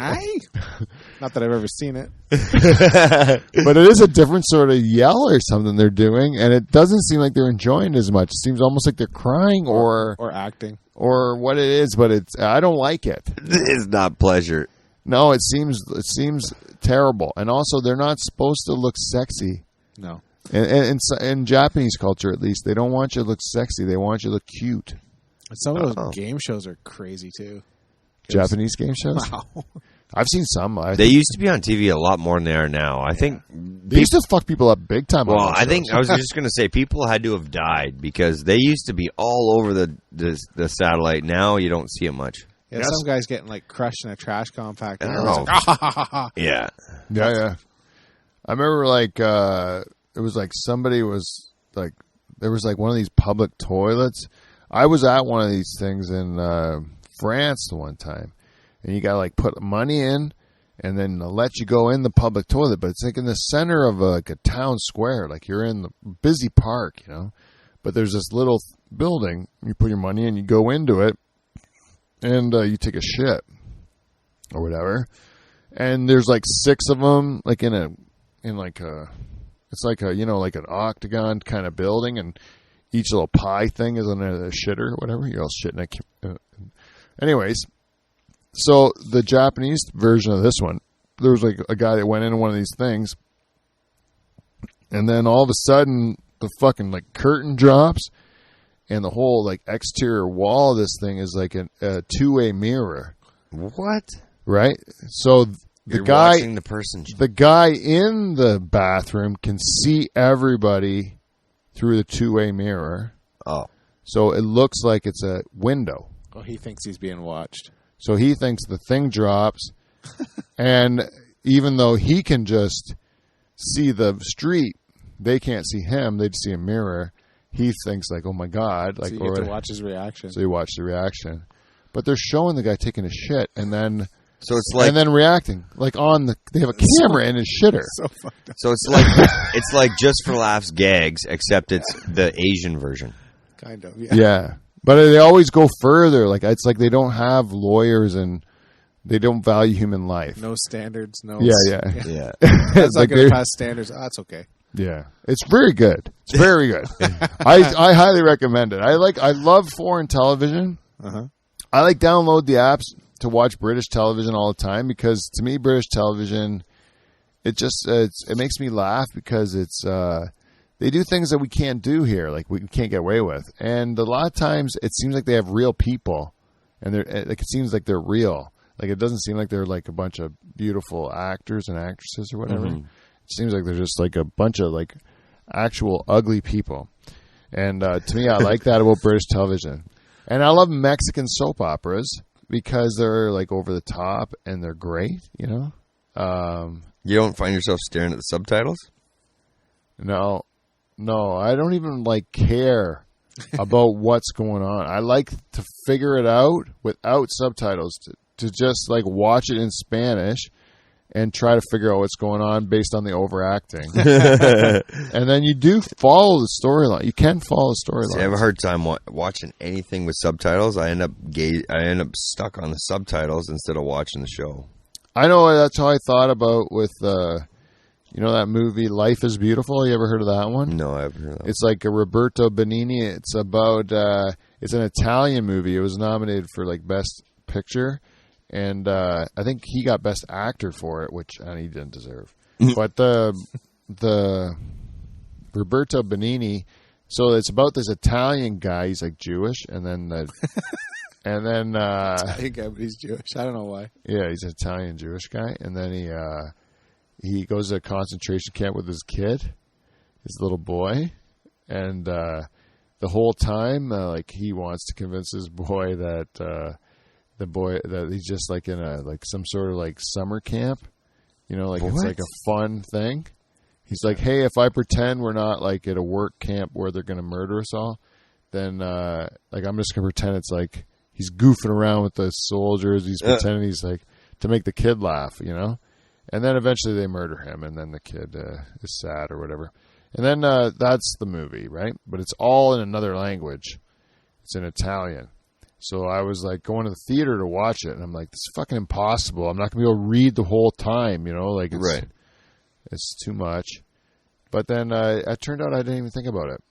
Not that I've ever seen it. But it is a different sort of yell or something they're doing, and it doesn't seem like they're enjoying it as much. It seems almost like they're crying or acting. Or what it is, but I don't like it. It's not pleasure. No, it seems terrible, and also they're not supposed to look sexy. No, in Japanese culture, at least, they don't want you to look sexy. They want you to look cute. Some of those game shows are crazy too. Japanese game shows. Wow, I've seen some. They used to be on TV a lot more than they are now. I think they used to fuck people up big time. Well, I think I was just going to say people had to have died because they used to be all over the satellite. Now you don't see it much. Yeah, some guy's getting like crushed in a trash compactor. I don't know. Like, yeah. I remember like it was like somebody was like there was like one of these public toilets. I was at one of these things in France the one time, and you got to like put money in, and then they'll let you go in the public toilet. But it's like in the center of like a town square, like you're in the busy park, you know. But there's this little building. You put your money in, you go into it. And you take a shit or whatever, and there's like 6 of them, like it's like a like an octagon kind of building, and each little pie thing is on a shitter or whatever. You're all shitting. Anyways, so the Japanese version of this one, there was like a guy that went into one of these things, and then all of a sudden the fucking like curtain drops. And the whole like exterior wall of this thing is like a two-way mirror. What? Right? So the guy in the bathroom can see everybody through the two-way mirror. Oh. So it looks like it's a window. Oh, he thinks he's being watched. So he thinks the thing drops, and even though he can just see the street, they can't see him. They'd see a mirror. He thinks like, oh my God. Like, so you get to watch his reaction. So you watch the reaction. But they're showing the guy taking a shit and then reacting. Like they have a camera in his shitter. So fucked up. So it's like Just for Laughs gags, except it's the Asian version. Kind of, yeah. Yeah. But they always go further. Like it's like they don't have lawyers and they don't value human life. No standards, no. Yeah. That's not going to pass standards. Oh, that's okay. Yeah, it's very good. It's very good. I highly recommend it. I love foreign television. Uh-huh. I like download the apps to watch British television all the time because to me British television it makes me laugh because it's they do things that we can't do here, like we can't get away with, and a lot of times it seems like they have real people, and it seems like they're real. Like it doesn't seem like they're like a bunch of beautiful actors and actresses or whatever. Mm-hmm. It seems like they're just like a bunch of like actual ugly people. And to me, I like that about British television. And I love Mexican soap operas because they're like over the top and they're great, you know? You don't find yourself staring at the subtitles? No, I don't even like care about what's going on. I like to figure it out without subtitles to just like watch it in Spanish and try to figure out what's going on based on the overacting. And then you do follow the storyline. You can follow the storyline. I have a hard time watching anything with subtitles. I end up stuck on the subtitles instead of watching the show. I know that's how I thought about with that movie Life is Beautiful. You ever heard of that one? No, I haven't heard of that. It's like a Roberto Benigni. It's about it's an Italian movie. It was nominated for like Best Picture. And I think he got Best Actor for it, which he didn't deserve. But the Roberto Benigni, so it's about this Italian guy. He's like Jewish, and then Italian guy, but he's Jewish. I don't know why. Yeah, he's an Italian Jewish guy, and then he goes to a concentration camp with his kid, his little boy, and the whole time, like he wants to convince his boy that. The boy that he's just like in some sort of like summer camp, like what? It's like a fun thing. He's like, hey, if I pretend we're not like at a work camp where they're going to murder us all, then like I'm just going to pretend it's like he's goofing around with the soldiers. He's pretending he's like to make the kid laugh, and then eventually they murder him, and then the kid is sad or whatever. And then that's the movie, right? But it's all in another language. It's in Italian. So I was like going to the theater to watch it, and I'm like, this is fucking impossible. I'm not going to be able to read the whole time, like it's too much. But then it turned out I didn't even think about it.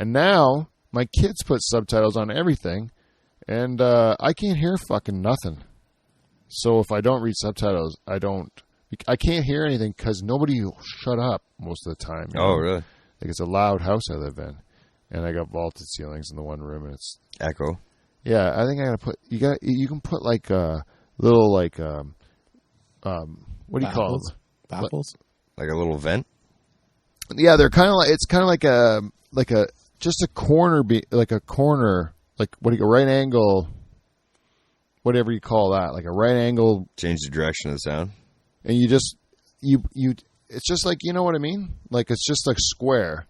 And now my kids put subtitles on everything, and I can't hear fucking nothing. So if I don't read subtitles, I can't hear anything because nobody will shut up most of the time. Oh, really? Like it's a loud house I live in, and I got vaulted ceilings in the one room, and it's echo. Yeah, I think I gotta put. You can put like a little like what do you call them? Baffles? Like a little vent. Yeah, they're kind of like it's kind of like a just a corner like a corner like what do you right angle, whatever you call that, like a right angle. Change the direction of the sound. And you just you it's just like what I mean. Like it's just like square.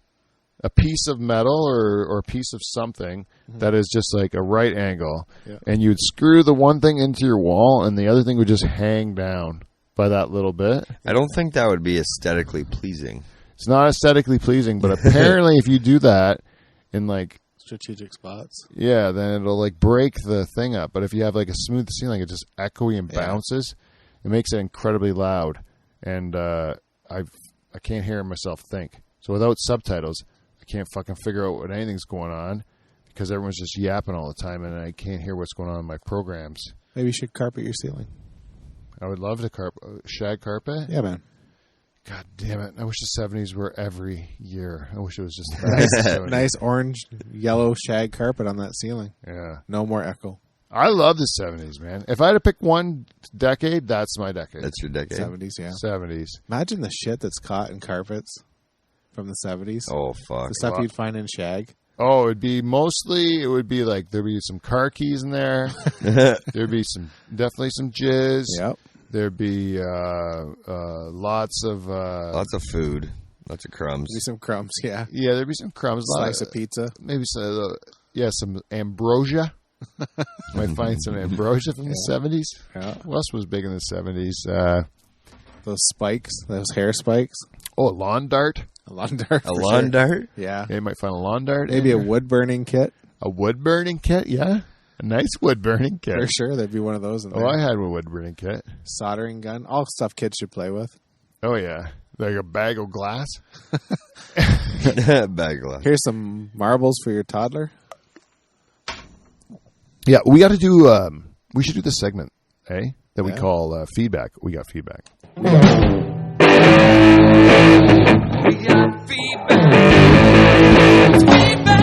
A piece of metal or a piece of something that is just like a right angle, and you'd screw the one thing into your wall, and the other thing would just hang down by that little bit. I don't think that would be aesthetically pleasing. It's not aesthetically pleasing, but apparently if you do that in like strategic spots, then it'll like break the thing up. But if you have like a smooth ceiling, it just echoey and bounces. It makes it incredibly loud, and I can't hear myself think. So without subtitles, can't fucking figure out what anything's going on because everyone's just yapping all the time, and I can't hear what's going on in my programs. Maybe you should carpet your ceiling. I would love to shag carpet. Yeah, man. God damn it! I wish the 70s were every year. I wish it was just nice orange, yellow shag carpet on that ceiling. Yeah, no more echo. I love the 70s, man. If I had to pick one decade, that's my decade. That's your decade. 70s, yeah. 70s. Imagine the shit that's caught in carpets. From the 70s. Oh, fuck. The stuff you'd find in shag. Oh, it would be like there'd be some car keys in there. There'd be definitely some jizz. Yep. There'd be lots of food, lots of crumbs. There'd be some crumbs, yeah. Yeah, there'd be some crumbs. Slice of pizza. Maybe some ambrosia. Might find some ambrosia from the 70s. Yeah. What else was big in the 70s? Those spikes, those hair spikes. Oh, a lawn dart. A lawn dart. A lawn dart? Yeah. You might find a lawn dart. Maybe a wood burning kit. A wood burning kit, yeah. A nice wood burning kit. For sure, there'd be one of those in there. Oh, I had a wood burning kit. Soldering gun. All stuff kids should play with. Oh, yeah. Like a bag of glass. Bag of glass. Here's some marbles for your toddler. Yeah, we got to do, we should do this segment, that we call feedback. We got feedback. We got feedback. It's feedback.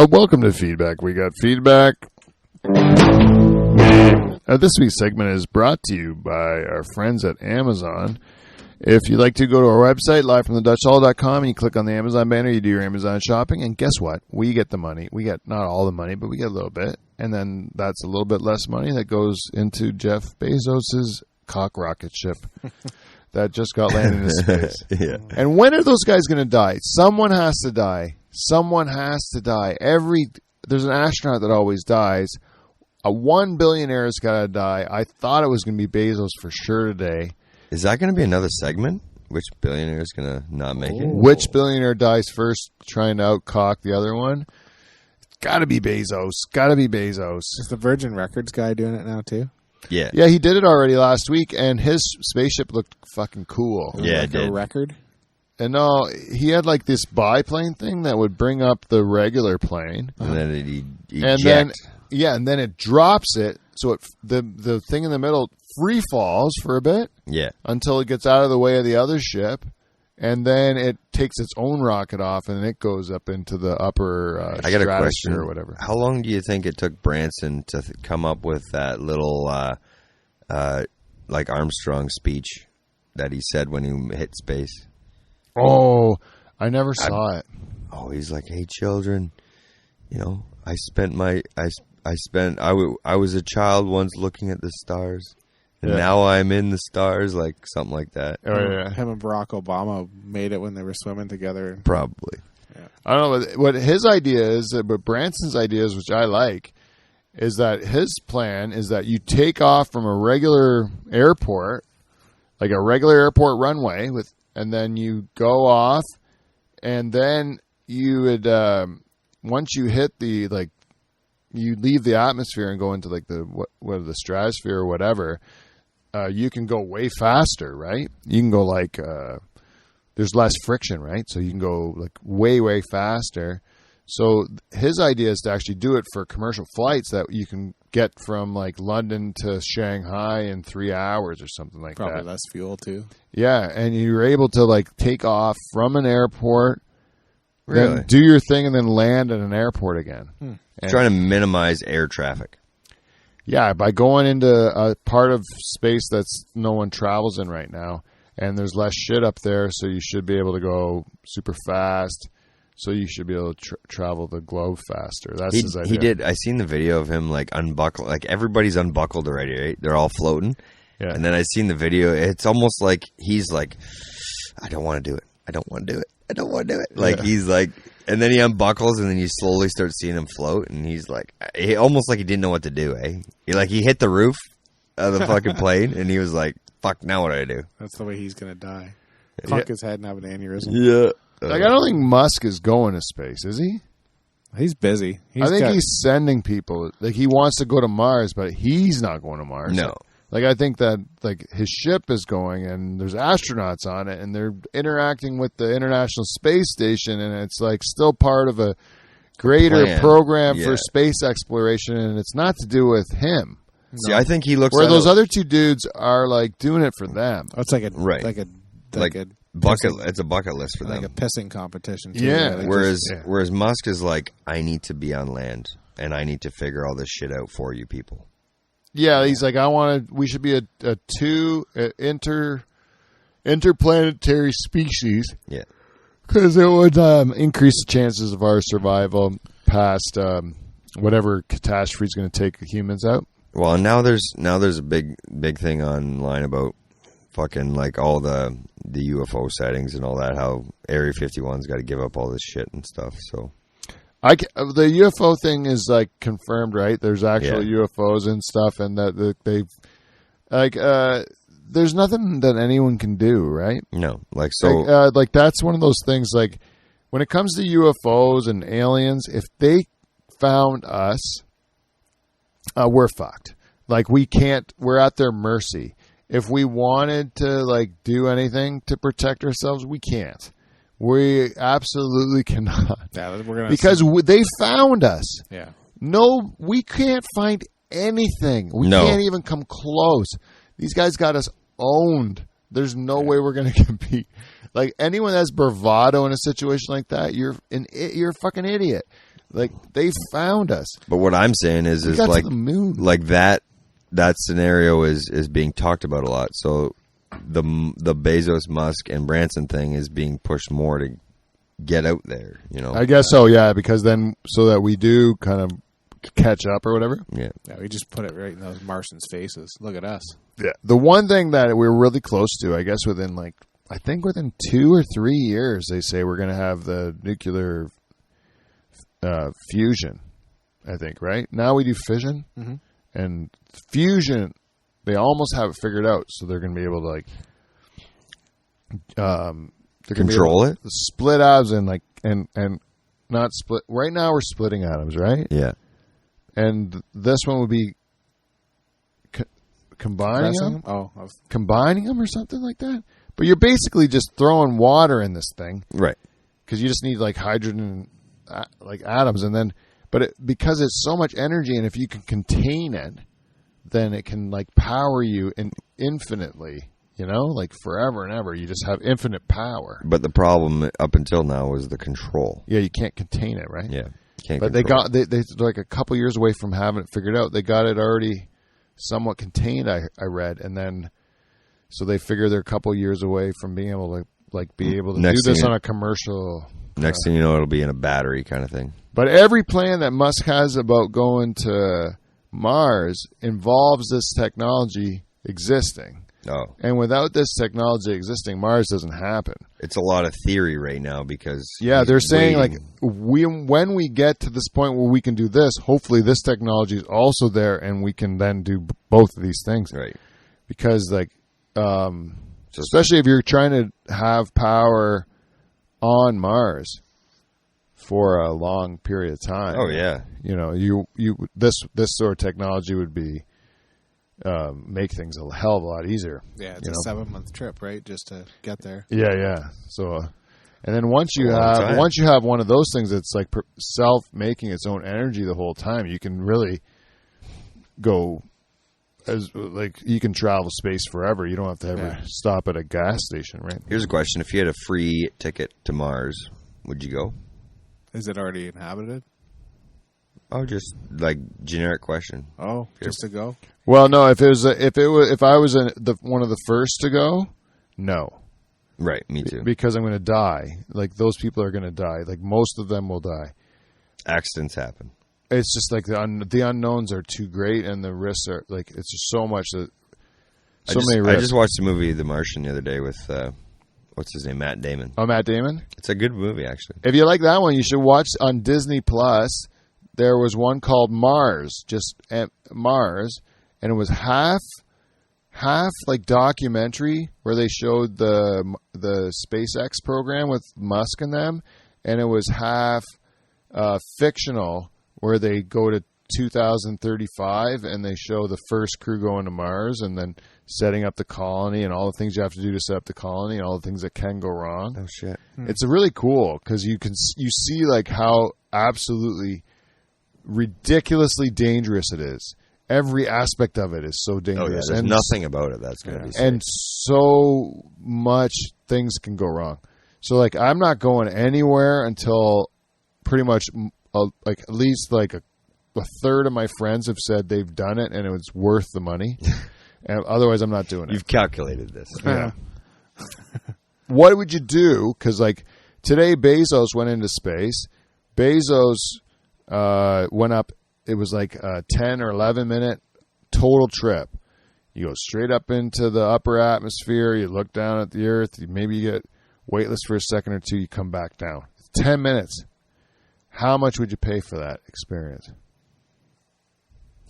Welcome to Feedback. We got feedback. This week's segment is brought to you by our friends at Amazon. If you'd like to go to our website, livefromthedutchhall.com, and you click on the Amazon banner, you do your Amazon shopping, and guess what? We get the money. We get not all the money, but we get a little bit. And then that's a little bit less money that goes into Jeff Bezos' cock rocket ship. that just got landed in space. Yeah. And when are those guys going to die? Someone has to die. Someone has to die. There's an astronaut that always dies. One billionaire has got to die. I thought it was going to be Bezos for sure today. Is that going to be another segment? Which billionaire is going to not make it? Which billionaire dies first trying to outcock the other one? It's got to be Bezos. Got to be Bezos. Is the Virgin Records guy doing it now too? Yeah. Yeah, he did it already last week, and his spaceship looked fucking cool. Yeah, like it did. A record? And no, he had like this biplane thing that would bring up the regular plane. And then it and then it drops it, so the thing in the middle free falls for a bit. Yeah. Until it gets out of the way of the other ship, and then it takes its own rocket off, and it goes up into the upper I got a stratosphere question. or whatever. How long do you think it took Branson to come up with that little, like Armstrong speech that he said when he hit space? Oh, I never saw it. Oh, he's like, "Hey, children, you know, I was a child once looking at the stars, and now I'm in the stars," like something like that. Oh yeah, him and Barack Obama made it when they were swimming together. Probably. Yeah. I don't know what his idea is, but Branson's idea is, which I like, is that his plan is that you take off from a regular airport, like a regular airport runway, and then you go off, and then you would once you hit the you leave the atmosphere and go into like the stratosphere or whatever, you can go way faster, right? You can go like there's less friction, right? So you can go like way faster. So his idea is to actually do it for commercial flights that you can get from like London to Shanghai in 3 hours or something like that. Probably less fuel too. Yeah, and you're able to like take off from an airport, Really? then do your thing, and then land at an airport again. Trying to minimize air traffic. Yeah, by going into a part of space that's no one travels in right now, and there's less shit up there, so you should be able to go super fast. So you should be able to travel the globe faster. That's his idea. He did. I seen the video of him like unbuckle. Like everybody's unbuckled already, right? They're all floating. Yeah. And then I seen the video. It's almost like he's like, I don't want to do it. I don't want to do it. I don't want to do it. Like he's like, and then he unbuckles, and then you slowly start seeing him float, and he's like, almost like he didn't know what to do. He hit the roof of the fucking plane, and he was like, "Fuck, now what do I do?" That's the way he's gonna die. Fuck his head and have an aneurysm. Yeah. Like I don't think Musk is going to space, is he? He's busy. I think he's sending people. Like he wants to go to Mars, but he's not going to Mars. No. Like I think that like his ship is going, and there's astronauts on it, and they're interacting with the International Space Station, and it's like still part of a greater program for space exploration, and it's not to do with him. See, I think he looks where those other two dudes are like doing it for them. Oh, it's like a bucket. It's a bucket list for them. Like a pissing competition. Too, yeah. Whereas Musk is like, I need to be on land, and I need to figure all this shit out for you people. Yeah, he's like, we should be a interplanetary species. Yeah, because it would increase the chances of our survival past whatever catastrophe is going to take humans out. Well, and now there's a big thing online about fucking like all the UFO sightings and all that. How Area 51's got to give up all this shit and stuff. So. The UFO thing is like confirmed, right? There's actual UFOs and stuff, and that they've like there's nothing that anyone can do, right? No, like so, like that's one of those things. Like when it comes to UFOs and aliens, if they found us, we're fucked. Like we can't. We're at their mercy. If we wanted to like do anything to protect ourselves, we can't. We absolutely cannot. Yeah, because they found us. Yeah. No, we can't find anything. We can't even come close. These guys got us owned. There's no way we're going to compete. Like anyone that's bravado in a situation like that, you're a fucking idiot. Like they found us. But what I'm saying is like the moon. Like that scenario is being talked about a lot. So the Bezos, Musk, and Branson thing is being pushed more to get out there, you know. I guess so, yeah, because then so that we do kind of catch up or whatever. Yeah. Yeah, we just put it right in those Martians' faces. Look at us. Yeah. The one thing that we're really close to, I guess, within 2 or 3 years, they say we're going to have the nuclear fusion. I think, right? Now we do fission and fusion. They almost have it figured out, so they're going to be able to control it, split atoms and not split. Right now we're splitting atoms, right? Yeah. And this one would be combining them. Combining them or something like that. But you're basically just throwing water in this thing, right? Because you just need hydrogen, atoms, and then. But because it's so much energy, and if you can contain it, then it can power you infinitely. Forever and ever. You just have infinite power. But the problem up until now was the control. Yeah, you can't contain it, right? Yeah, can't. But they're a couple years away from having it figured out. They got it already somewhat contained. I read, and then so they figure they're a couple years away from being able to be able to do this on a commercial. Next thing you know, it'll be in a battery kind of thing. But every plan that Musk has about going to Mars involves this technology existing. Oh. And without this technology existing, Mars doesn't happen. It's a lot of theory right now because... Yeah, they're saying when we get to this point where we can do this, hopefully this technology is also there and we can then do both of these things. Right. Because especially if you're trying to have power on Mars for a long period of time. Oh yeah. This sort of technology would be make things a hell of a lot easier. Yeah, it's a 7-month trip, right? Just to get there. Yeah. So, and then once you have one of those things that's self making its own energy the whole time, you can really go you can travel space forever. You don't have to ever stop at a gas station, right? Here's a question: if you had a free ticket to Mars, would you go? Is it already inhabited? Oh, just generic question. Oh, just to go? Well, no. If I was one of the first to go, no. Right, me too. Because I'm going to die. Those people are going to die. Most of them will die. Accidents happen. It's just the unknowns are too great, and the risks are it's just so much that many risks. I just watched the movie The Martian the other day with what's his name, Matt Damon. Oh, Matt Damon. It's a good movie, actually. If you like that one, you should watch on Disney Plus. There was one called Mars, just Mars, and it was half documentary where they showed the SpaceX program with Musk and them, and it was half fictional where they go to 2035 and they show the first crew going to Mars and then setting up the colony and all the things you have to do to set up the colony and all the things that can go wrong. Oh shit! It's really cool because you see how absolutely ridiculously dangerous it is. Every aspect of it is so dangerous. Oh, yeah, there's nothing about it that's going to be safe. And so much things can go wrong. So I'm not going anywhere until pretty much at least a third of my friends have said they've done it and it was worth the money. And otherwise, I'm not doing it. You've calculated this. Yeah. What would you do? Because today Bezos went into space. Bezos went up. It was a 10 or 11 minute total trip. You go straight up into the upper atmosphere. You look down at the Earth. Maybe you get weightless for a second or two. You come back down. 10 minutes. How much would you pay for that experience?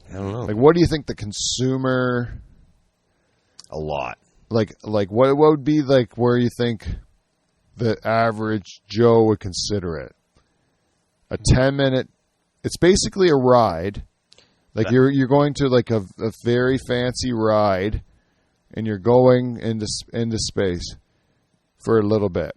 I don't know. What do you think the consumer? A lot. What would be where you think the average Joe would consider it? A 10-minute. It's basically a ride. You're going to a very fancy ride, and you're going into space for a little bit.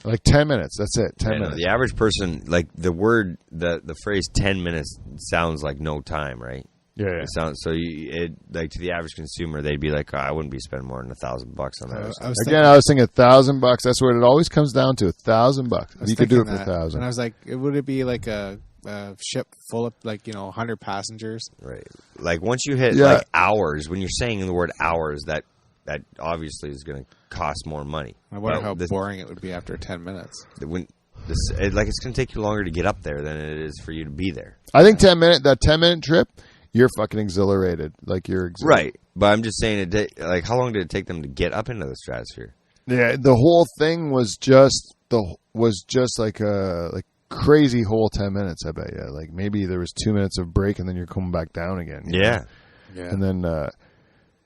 10 minutes. That's it. 10 minutes. The average person, the phrase 10 minutes sounds like no time, right? Yeah. It sounds to the average consumer, they'd be like, I wouldn't be spending more than $1,000 on that. I was thinking $1,000. That's what it always comes down to. $1,000. You could do it for $1,000. And I was like, would it be a ship full of 100 passengers? Right. Once you hit hours, when you're saying the word hours, that obviously is going to cost more money. I wonder how boring it would be after 10 minutes. it's going to take you longer to get up there than it is for you to be there. I think 10-minute trip, you're fucking exhilarated. Like you're right. But I'm just saying, how long did it take them to get up into the stratosphere? Yeah, the whole thing was just like a crazy whole 10 minutes. I bet you. Like maybe there was 2 minutes of break and then you're coming back down again. Yeah. And then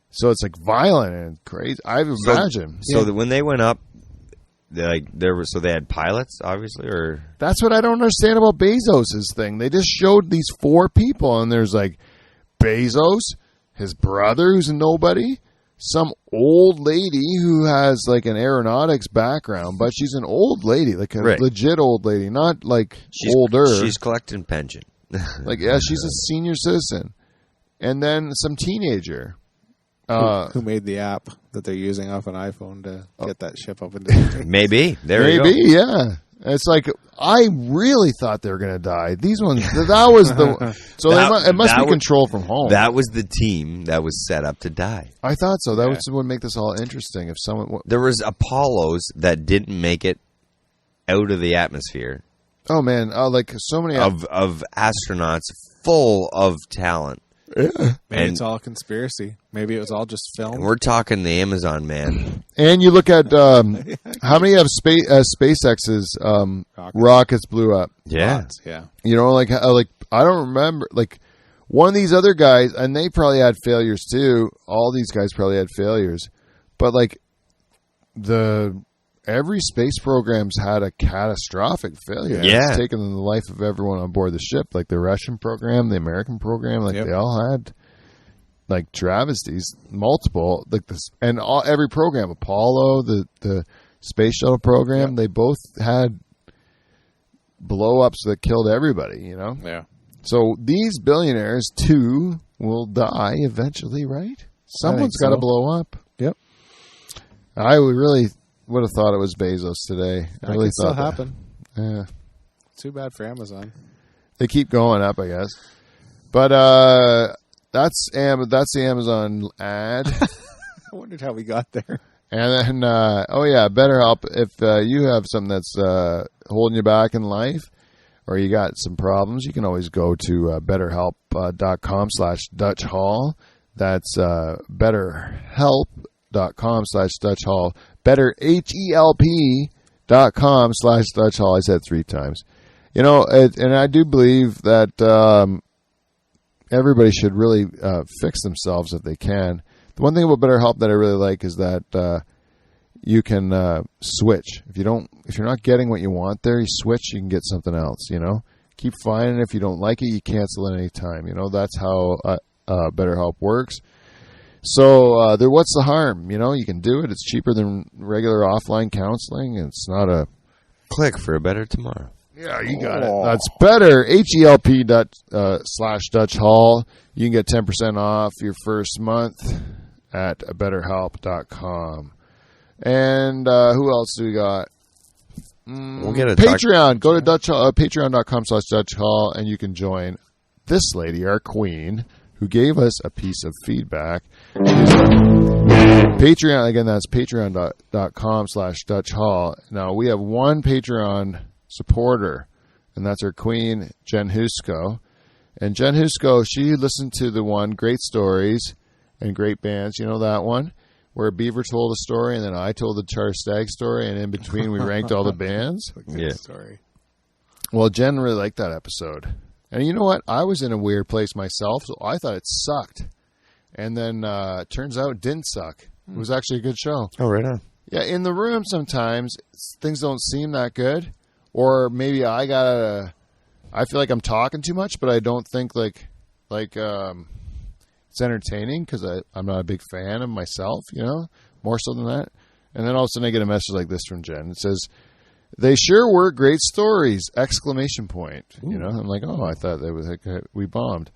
so it's like violent and crazy. I imagine. So that when they went up, they had pilots, obviously, or that's what I don't understand about Bezos' thing. They just showed these 4 people, and there's like Bezos, his brother who's a nobody, some old lady who has like an aeronautics background, but she's an old lady, like a legit old lady, not like older. She's collecting pension. Like she's a senior citizen, and then some teenager. Who made the app that they're using off an iPhone to get that ship up into space? Maybe. Yeah. It's like, I really thought they were going to die. These ones, that was the... So it must be controlled from home. That was the team that was set up to die. I thought so. That would make this all interesting. If someone... There was Apollos that didn't make it out of the atmosphere. Oh, man. Like, so many... Of astronauts full of talent. Yeah. Maybe it's all a conspiracy. Maybe it was all just film. And we're talking the Amazon man. And you look at how many of SpaceX's rockets blew up. Yeah. Lots, yeah. You know, like I don't remember, like one of these other guys, and they probably had failures too. All these guys probably had failures, but like every space program's had a catastrophic failure. Yeah. It's taken the life of everyone on board the ship, like the Russian program, the American program, like they all had like travesties, multiple, like this, and every program, Apollo, the space shuttle program, they both had blow-ups that killed everybody, you know? Yeah. So these billionaires too will die eventually, right? Someone's got to blow up. Yep. I really would have thought it was Bezos today. I really still thought happen. Yeah. Too bad for Amazon. They keep going up, I guess. But that's the Amazon ad. I wondered how we got there. And then, BetterHelp. If you have something that's holding you back in life, or you got some problems, you can always go to betterhelp.com/Dutch Hall. That's betterhelp.com/Dutch Hall. BetterHelp.com/Dutch Hall. I said 3 times. You know, and I do believe that everybody should really fix themselves if they can. The one thing about BetterHelp that I really like is that you can switch. If you're not getting what you want there, you switch. You can get something else. You know, keep finding it. If you don't like it, you cancel at any time. You know, that's how BetterHelp works. So what's the harm? You know, you can do it. It's cheaper than regular offline counseling. It's not a click for a better tomorrow. Yeah, you got it. That's better. HELP./Dutch Hall. You can get 10% off your first month at betterhelp.com. And who else do we got? We'll get a Patreon. Go to patreon.com/Dutch Hall, and you can join this lady, our queen, who gave us a piece of feedback. Patreon, again, that's patreon.com/Dutch Hall. Now, we have one Patreon supporter, and that's our queen, Jen Husko. And Jen Husko, she listened to the one, Great Stories and Great Bands. You know that one? Where Beaver told a story, and then I told the Char Stag story, and in between we ranked all the bands. Story. Well, Jen really liked that episode. And you know what? I was in a weird place myself, so I thought it sucked. And then turns out it didn't suck. It was actually a good show. Oh, right on. Yeah, in the room sometimes things don't seem that good. Or maybe I feel like I'm talking too much, but I don't think like it's entertaining because I'm not a big fan of myself, you know, more so than that. And then all of a sudden I get a message like this from Jen. It says, "They sure were great stories!" ! You know, I'm like, oh, I thought that was we bombed.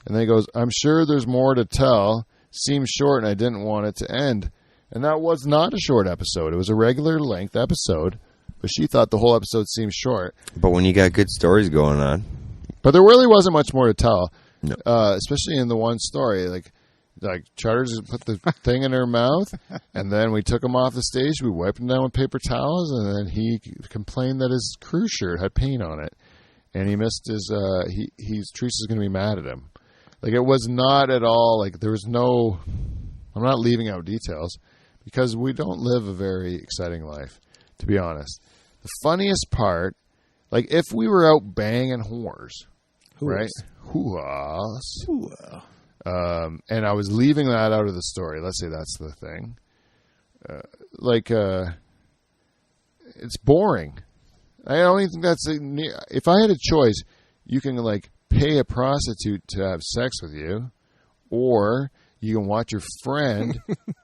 And then he goes, "I'm sure there's more to tell. Seems short, and I didn't want it to end." And that was not a short episode. It was a regular length episode, but she thought the whole episode seemed short. But when you got good stories going on, but there really wasn't much more to tell. No. Especially in the one story. Like, Like, Charters put the thing in her mouth, and then we took him off the stage. We wiped him down with paper towels, and then he complained that his crew shirt had paint on it, and he missed his. Teresa's going to be mad at him. Like, it was not at all like there was no. I'm not leaving out details because we don't live a very exciting life, to be honest. The funniest part, like, if we were out banging whores, right? Whoas. And I was leaving that out of the story. Let's say that's the thing. It's boring. I don't even think that's... If I had a choice, you can, like, pay a prostitute to have sex with you, or you can watch your friend,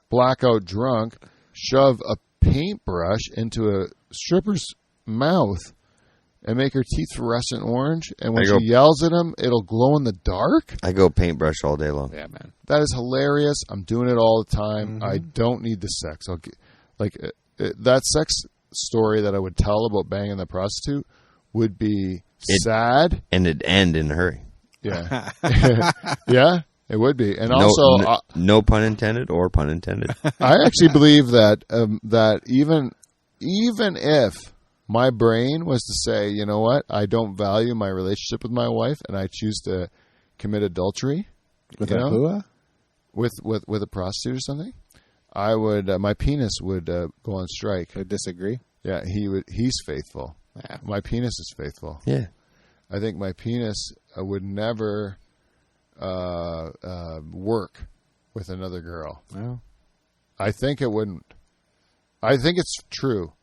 blackout drunk, shove a paintbrush into a stripper's mouth and make her teeth fluorescent orange, and when she yells at him, it'll glow in the dark? I go paintbrush all day long. Yeah, man. That is hilarious. I'm doing it all the time. I don't need the sex. That sex story that I would tell about banging the prostitute would be sad. And it'd end in a hurry. Yeah. Yeah, it would be. And also... No pun intended or pun intended. I actually believe that that even if my brain was to say, you know what, I don't value my relationship with my wife and I choose to commit adultery with a prostitute or something, I would my penis would go on strike. I disagree. Yeah, he's faithful. Yeah. My penis is faithful. Yeah. I think my penis would never work with another girl. Well, I think it wouldn't. I think it's true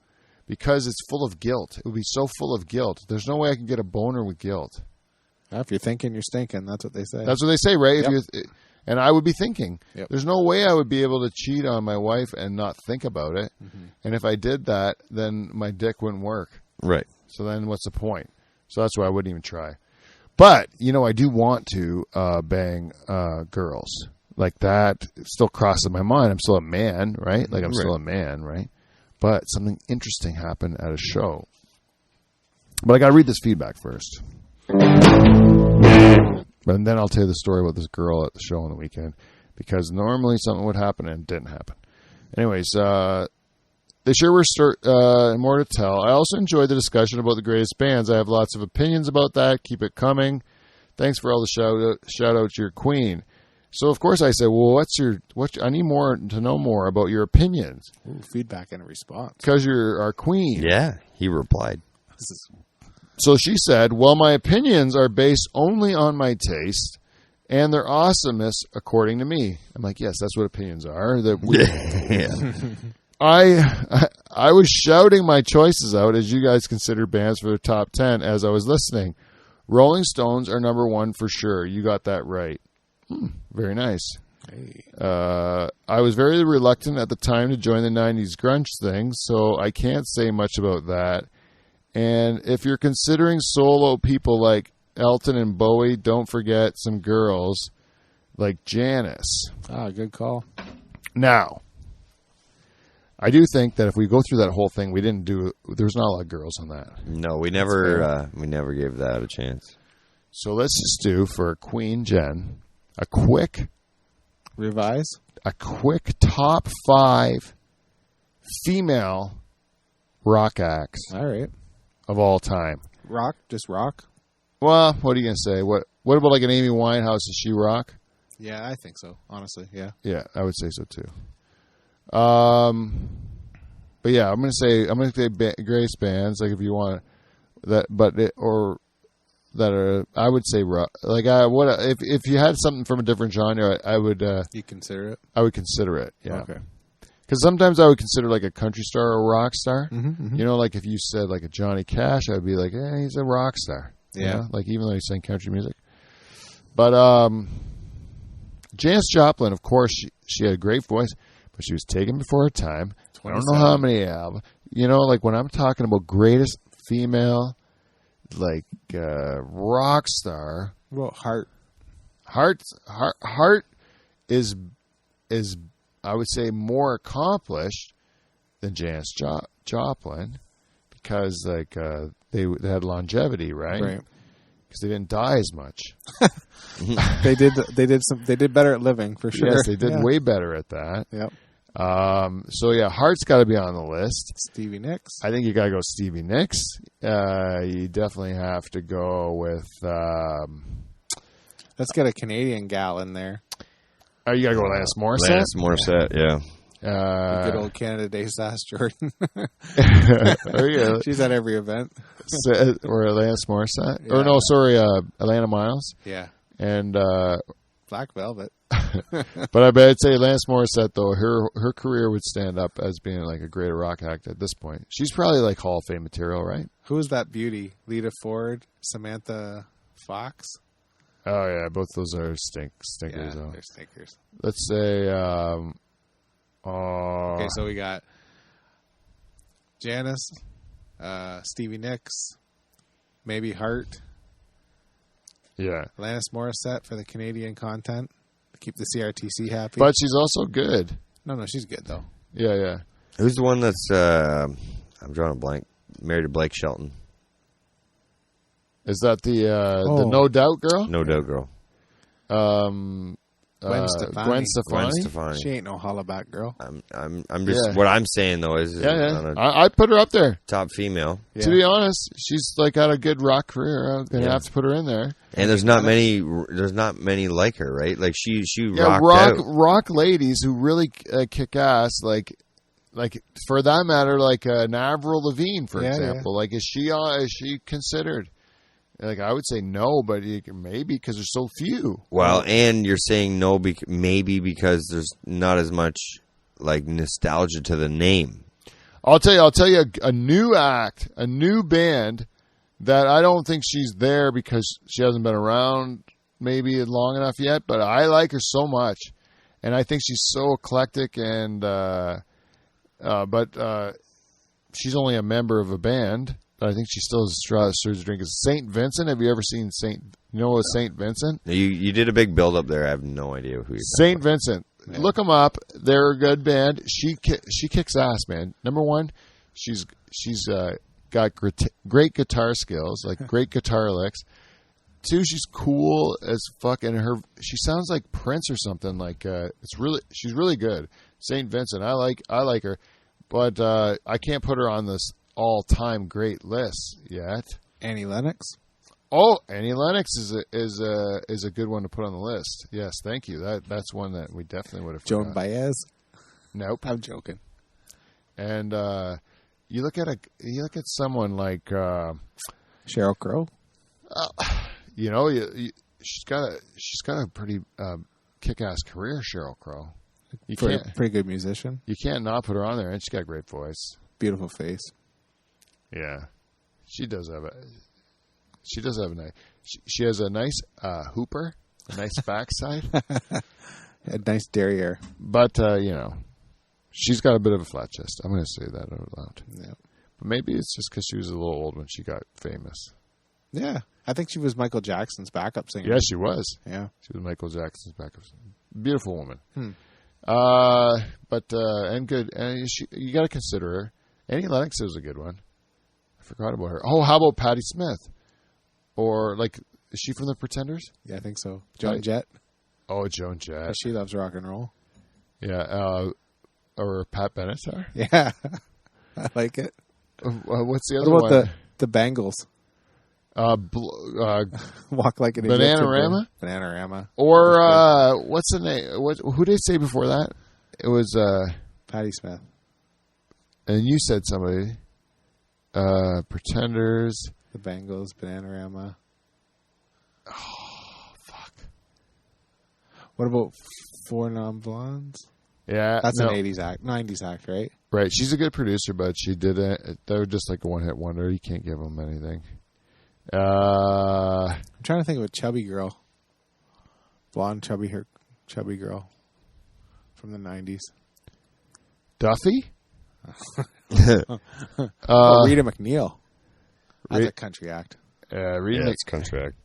because it's full of guilt. It would be so full of guilt. There's no way I can get a boner with guilt. if you're thinking, you're stinking. That's what they say. That's what they say, right? Yep. And I would be thinking, Yep. there's no way I would be able to cheat on my wife and not think about it. Mm-hmm. And if I did that, then my dick wouldn't work. Right. So then what's the point? So that's why I wouldn't even try. But, I do want to bang girls. Like that still crosses my mind. I'm still a man, right? Like I'm still a man, right? But something interesting happened at a show. But I got to read this feedback first. And then I'll tell you the story about this girl at the show on the weekend. Because normally something would happen and it didn't happen. Anyways, they sure were more to tell. I also enjoyed the discussion about the greatest bands. I have lots of opinions about that. Keep it coming. Thanks for all the shout out to your queen. So of course I said, well, I need to know more about your opinions. Ooh, feedback and a response. Because you're our queen. Yeah, he replied. So she said, well, my opinions are based only on my taste and their awesomeness according to me. I'm like, yes, that's what opinions are. I was shouting my choices out as you guys consider bands for the top 10 as I was listening. Rolling Stones are number one for sure. You got that right. Very nice. Hey. I was very reluctant at the time to join the 90s grunge thing, so I can't say much about that. And if you're considering solo people like Elton and Bowie, don't forget some girls like Janice. Ah, good call. Now, I do think that if we go through that whole thing, there's not a lot of girls on that. No, we never gave that a chance. So let's just do for Queen Jen a quick top 5 female rock acts. All right. Of all time. Rock? Just rock? Well, what are you going to say? What about like an Amy Winehouse? Does she rock? Yeah, I think so. Honestly, yeah. Yeah, I would say so too. But yeah, I'm going to say greatest bands. Like if you want that, I would say rock. Like if you had something from a different genre, I would. You consider it? I would consider it. Yeah. Okay. Because sometimes I would consider like a country star or a rock star. Mm-hmm, mm-hmm. Like if you said like a Johnny Cash, I would be like, he's a rock star. Yeah. Like even though he sang country music. But Janis Joplin, of course, she had a great voice, but she was taken before her time. I don't know how many albums. Like when I'm talking about greatest female, like rock star. Well, Heart. Heart is I would say more accomplished than Janis Joplin because like they had longevity, right? because they didn't die as much. They did better at living for sure. Yes, they did way better at that. Yep. So yeah, Hart's got to be on the list. Stevie Nicks. I think you got to go Stevie Nicks. You definitely have to go with. Let's get a Canadian gal in there. Oh, you got to go with Alanis Morissette. Alanis Morissette, yeah. Good old Canada Day Sass Jordan. Oh, yeah. She's at every event. Or Alanis Morissette. Yeah. Or no, sorry, Atlanta Miles. Yeah. And Black Velvet. but I'd say Alanis Morissette, though, her career would stand up as being like a great rock act at this point. She's probably like Hall of Fame material, right? Who is that beauty? Lita Ford, Samantha Fox? Oh, yeah, both those are stinkers. Yeah, though. they're stinkers. Let's say... okay, so we got Janice, Stevie Nicks, maybe Hart. Yeah. Alanis Morissette for the Canadian content. Keep the CRTC happy. But she's also good. No, she's good, though. Yeah. Who's the one that's, I'm drawing a blank, married to Blake Shelton? Is that the No Doubt girl? No Doubt girl. Gwen Stefani. Gwen Stefani. Gwen Stefani. She ain't no hollaback girl. I'm just what I'm saying though is I put her up there. Top female. Yeah. To be honest, she's like had a good rock career. I'm gonna have to put her in there. And there's not many like her, right? Like she rocked out. Rock ladies who really kick ass. Like for that matter, like Avril Lavigne, for example. Yeah. Like is she considered? Like I would say no, but maybe because there's so few. Well, and you're saying no, maybe because there's not as much like nostalgia to the name. I'll tell you a new act, a new band that I don't think she's there because she hasn't been around maybe long enough yet. But I like her so much, and I think she's so eclectic. And but she's only a member of a band. But I think she still serves a drink. Is St. Vincent? Have you ever seen St. Vincent? You did a big build up there. I have no idea who you're St. Vincent. Yeah. Look them up. They're a good band. She kicks ass, man. Number one, she's got great guitar skills, like great guitar licks. Two, she's cool as fuck, and she sounds like Prince or something. Like she's really good. St. Vincent. I like her, but I can't put her on this all-time great list yet. Annie Lennox. Oh, Annie Lennox is a good one to put on the list. Yes, thank you. That's one that we definitely would have. Joan Baez. Nope, I'm joking. And you look at someone like Sheryl Crow. She's got a pretty kick-ass career. Sheryl Crow. Pretty good musician. You can't not put her on there, and she's got a great voice. Beautiful face. Yeah, she does have a nice. She has a nice hooper, a nice backside, a nice derriere. But she's got a bit of a flat chest. I'm going to say that out loud. Yeah, but maybe it's just because she was a little old when she got famous. Yeah, I think she was Michael Jackson's backup singer. Yeah, she was. Yeah, she was Michael Jackson's backup singer. Beautiful woman. And good. And you got to consider her. Annie Lennox is a good one. I forgot about her. Oh, how about Patti Smith? Or, is she from the Pretenders? Yeah, I think so. Joan Jett. Oh, Joan Jett. She loves rock and roll. Yeah. Or Pat Benatar? Yeah. I like it. What's the other one? What about the Bangles? Walk Like an Idiot. Bananarama? Bananarama. Or, what's the name? Who did they say before that? It was... Patti Smith. And you said somebody... Pretenders. The Bangles, Bananarama. Oh, fuck. What about Four Non-Blondes? Yeah. That's an 80s act, 90s act, right? Right. She's a good producer, but she did it. They were just like a one-hit wonder. You can't give them anything. I'm trying to think of a chubby girl. Blonde, chubby girl from the 90s. Duffy? Rita McNeil. That's a country act. It's country act.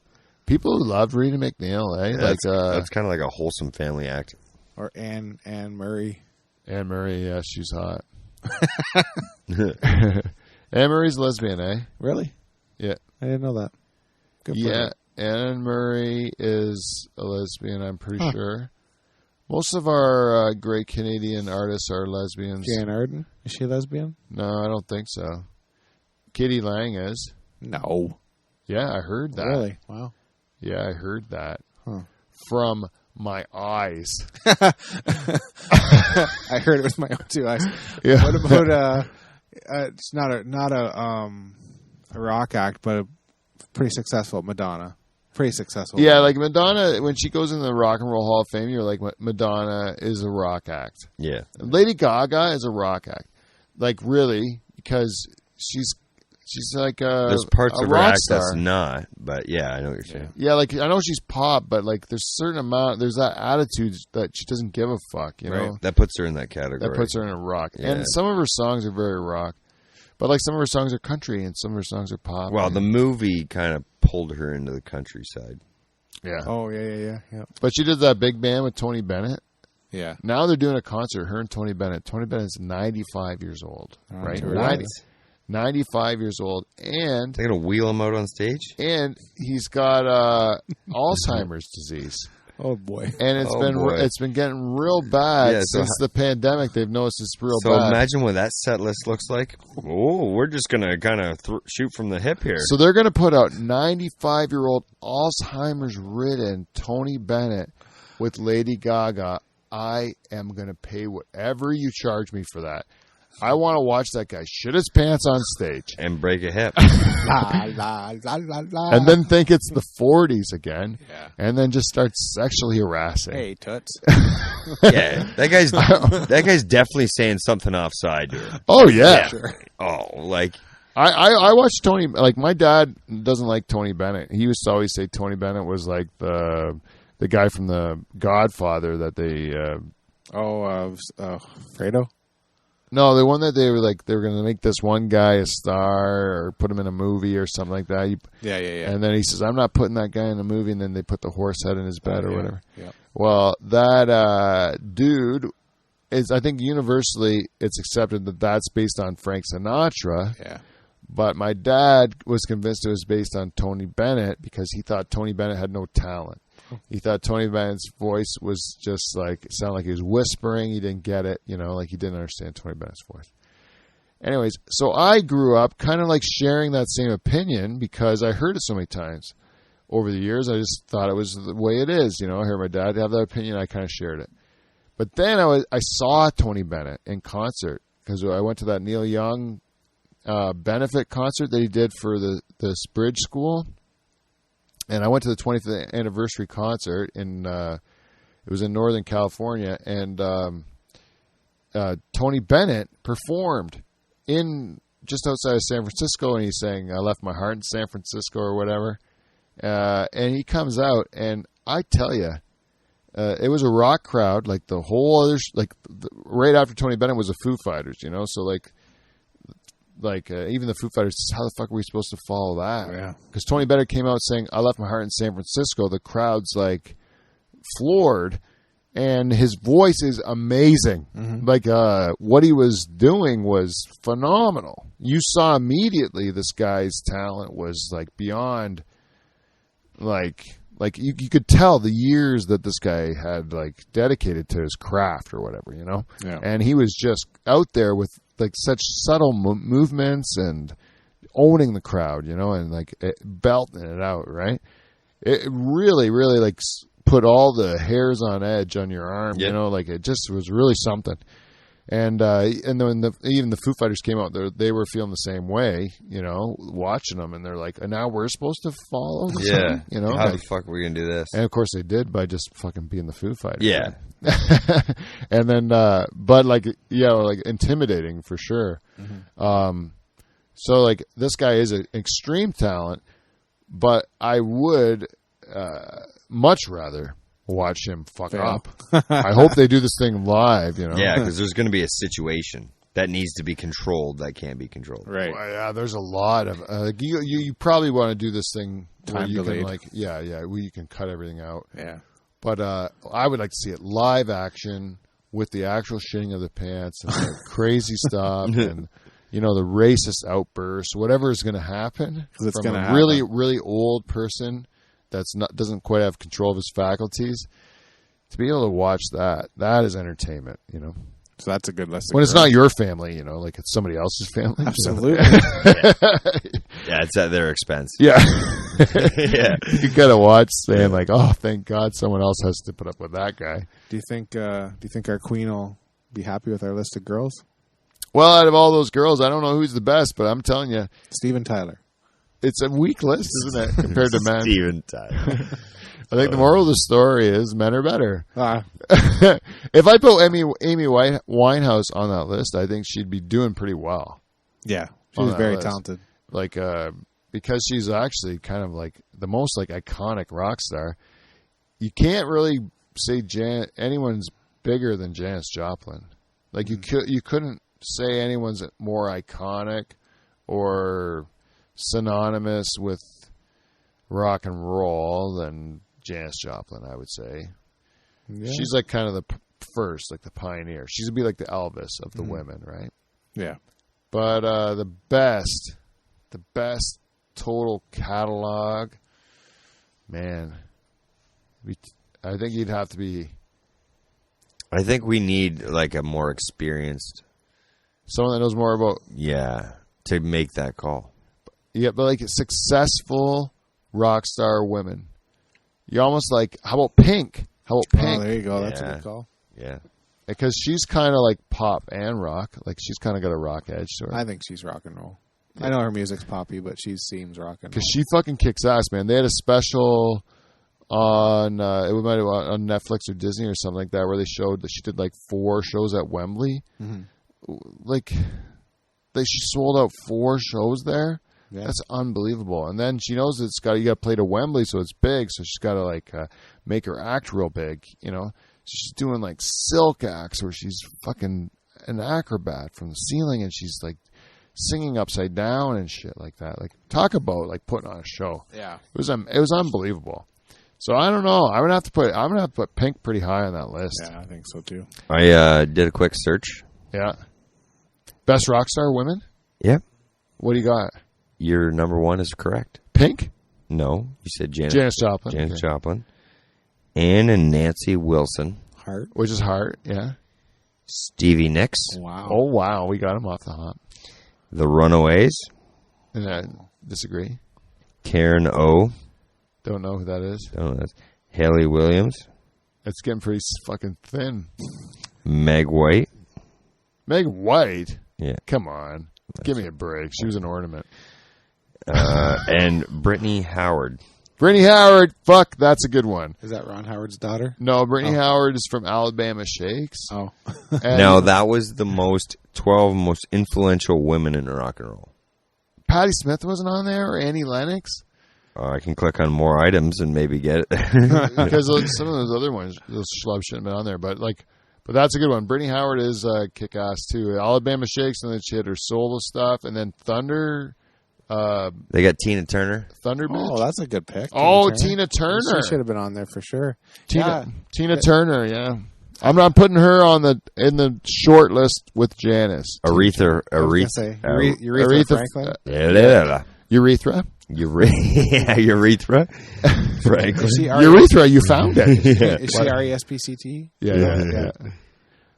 People who loved Rita McNeil, eh? That's kind of like a wholesome family act. Or Anne Murray. Anne Murray, yeah, she's hot. Anne Murray's lesbian, eh? Really? Yeah. I didn't know that. Good for her. Anne Murray is a lesbian, I'm pretty sure. Most of our great Canadian artists are lesbians. Jane Arden, is she a lesbian? No, I don't think so. Katie Lang is. No. Yeah, I heard that. Really? Wow. Yeah, I heard that. From my eyes. I heard it with my own 2 eyes. Yeah. What about it's not a rock act, but a pretty successful Madonna. Pretty successful. Yeah, like Madonna, when she goes in the Rock and Roll Hall of Fame, you're like, Madonna is a rock act. Yeah. Lady Gaga is a rock act. Like, really, because she's like there's parts a of her rock act star. that's not, but yeah, I know what you're saying. Yeah, like, I know she's pop, but like, there's a certain amount, there's that attitude that she doesn't give a fuck, you know? That puts her in that category. That puts her in a rock. Yeah. And some of her songs are very rock. But like some of her songs are country and some of her songs are pop. Well, the movie kind of pulled her into the countryside. Yeah. Oh, yeah. But she did that big band with Tony Bennett. Yeah. Now they're doing a concert, her and Tony Bennett. Tony Bennett's 95 years old, right? 95 years old. And they're going to wheel him out on stage? And he's got Alzheimer's disease. Oh, boy. And it's been getting real bad since the pandemic. They've noticed it's real bad. So imagine what that set list looks like. Oh, we're just going to kind of shoot from the hip here. So they're going to put out 95-year-old Alzheimer's-ridden Tony Bennett with Lady Gaga. I am going to pay whatever you charge me for that. I want to watch that guy shit his pants on stage. And break a hip. And then think it's the 40s again. Yeah. And then just start sexually harassing. Hey, toots. Yeah. That guy's definitely saying something offside to her. Oh, yeah. Sure. Oh, like... I watched Tony... Like, my dad doesn't like Tony Bennett. He used to always say Tony Bennett was like the guy from The Godfather that they... Fredo? No, the one that they were going to make this one guy a star or put him in a movie or something like that. Yeah. And then he says, I'm not putting that guy in a movie, and then they put the horse head in his bed or whatever. Yeah. Well, that dude is, I think universally it's accepted that that's based on Frank Sinatra. Yeah. But my dad was convinced it was based on Tony Bennett because he thought Tony Bennett had no talent. He thought Tony Bennett's voice was just like, it sounded like he was whispering. He didn't get it, like he didn't understand Tony Bennett's voice. Anyways, so I grew up kind of like sharing that same opinion because I heard it so many times over the years. I just thought it was the way it is. I heard my dad have that opinion. I kind of shared it. But then I saw Tony Bennett in concert because I went to that Neil Young benefit concert that he did for the Bridge School. And I went to the 25th anniversary concert it was in Northern California, and Tony Bennett performed in just outside of San Francisco, and he's saying, I left my heart in San Francisco or whatever. And he comes out, and I tell you, it was a rock crowd, like the whole other, right after Tony Bennett was the Foo Fighters, so even the Foo Fighters, how the fuck are we supposed to follow that? Yeah. Because Tony Bennett came out saying, I left my heart in San Francisco. The crowd's floored, and his voice is amazing. Mm-hmm. What he was doing was phenomenal. You saw immediately this guy's talent was beyond, you could tell the years that this guy had dedicated to his craft or whatever, Yeah. And he was just out there with such subtle movements and owning the crowd, and belting it out, right? It really, really put all the hairs on edge on your arm, it just was really something. And then even the Foo Fighters came out, they were feeling the same way, watching them, and they're like, and now we're supposed to follow this thing? How the fuck are we going to do this? And of course they did by just fucking being the Foo Fighters. Yeah. And then, but intimidating for sure. Mm-hmm. So this guy is an extreme talent, but I would much rather watch him fuck up. I hope they do this thing live, Yeah, because there's going to be a situation that needs to be controlled that can't be controlled. Right. Well, yeah, there's a lot of you probably want to do this thing where Time you delayed. can where you can cut everything out. Yeah. But I would like to see it live action with the actual shitting of the pants and crazy stuff and the racist outbursts, whatever is going to happen from a really, really old person doesn't quite have control of his faculties, to be able to watch that is entertainment, So that's a good lesson. When it's not your family, like it's somebody else's family. Absolutely. Yeah, it's at their expense. Yeah. Yeah. You gotta watch saying like, oh, thank God someone else has to put up with that guy. Do you think our queen will be happy with our list of girls? Well, out of all those girls, I don't know who's the best, but I'm telling you, Steven Tyler. It's a weak list, isn't it, compared to men? Steven Tyler. I think the moral of the story is men are better. Ah. If I put Amy Winehouse on that list, I think she'd be doing pretty well. Yeah, she was very talented. Like, because she's actually kind of like the most like iconic rock star. You can't really say anyone's bigger than Janis Joplin. Like you couldn't say anyone's more iconic or synonymous with rock and roll than Janis Joplin, I would say. Yeah. She's like kind of the first, like the pioneer. She's going to be like the Elvis of the women, right? Yeah. But the best total catalog, man, I think you'd have to be... I think we need like a more experienced... Someone that knows more about... Yeah, to make that call. Yeah, but like successful rock star women. You almost like, how about Pink? Oh, there you go. That's a good call. Yeah. Because she's kind of like pop and rock. Like she's kind of got a rock edge to her. I think she's rock and roll. Yeah. I know her music's poppy, but she seems rock and roll. Because she fucking kicks ass, man. They had a special on, it might have been on Netflix or Disney or something like that, where they showed that she did like 4 shows at Wembley. Mm-hmm. Like, she sold out 4 shows there. Yeah. That's unbelievable. And then she knows you got to play to Wembley, so it's big. So she's got to like make her act real big, So she's doing like silk acts where she's fucking an acrobat from the ceiling, and she's like singing upside down and shit like that. Like, talk about like putting on a show. Yeah, it was unbelievable. So I don't know. I'm gonna have to put Pink pretty high on that list. Yeah, I think so too. I did a quick search. Yeah. Best rock star women? Yep. What do you got? Your number 1 is correct. Pink? No, you said Janis Joplin. Janis Joplin. Ann and Nancy Wilson. Heart. Which is Heart, yeah. Stevie Nicks. Wow. Oh, wow. We got him off the hop. The Runaways. And I disagree. Karen O. Don't know who that is. Don't know who that is. Haley Williams. It's getting pretty fucking thin. Meg White. Meg White? Yeah. Come on. Give me a break. She was an ornament. And Brittany Howard. Brittany Howard. Fuck, that's a good one. Is that Ron Howard's daughter? No, Brittany Howard is from Alabama Shakes. Oh. Now, that was the 12 most influential women in rock and roll. Patti Smith wasn't on there, or Annie Lennox? I can click on more items and maybe get it. Because some of those other ones, those schlubs shouldn't have been on there. But that's a good one. Brittany Howard is kick-ass, too. Alabama Shakes, and then she had her solo stuff. And then Thunder. They got Tina Turner. Thunder Bitch. Oh, that's a good pick. Tina Turner. She should have been on there for sure. Tina Turner, yeah. I'm not putting her in the short list with Janis. Urethra Franklin. Urethra? Urethra. Franklin. Urethra, you found it. Yeah. Is she R-E-S-P-C-T? Yeah.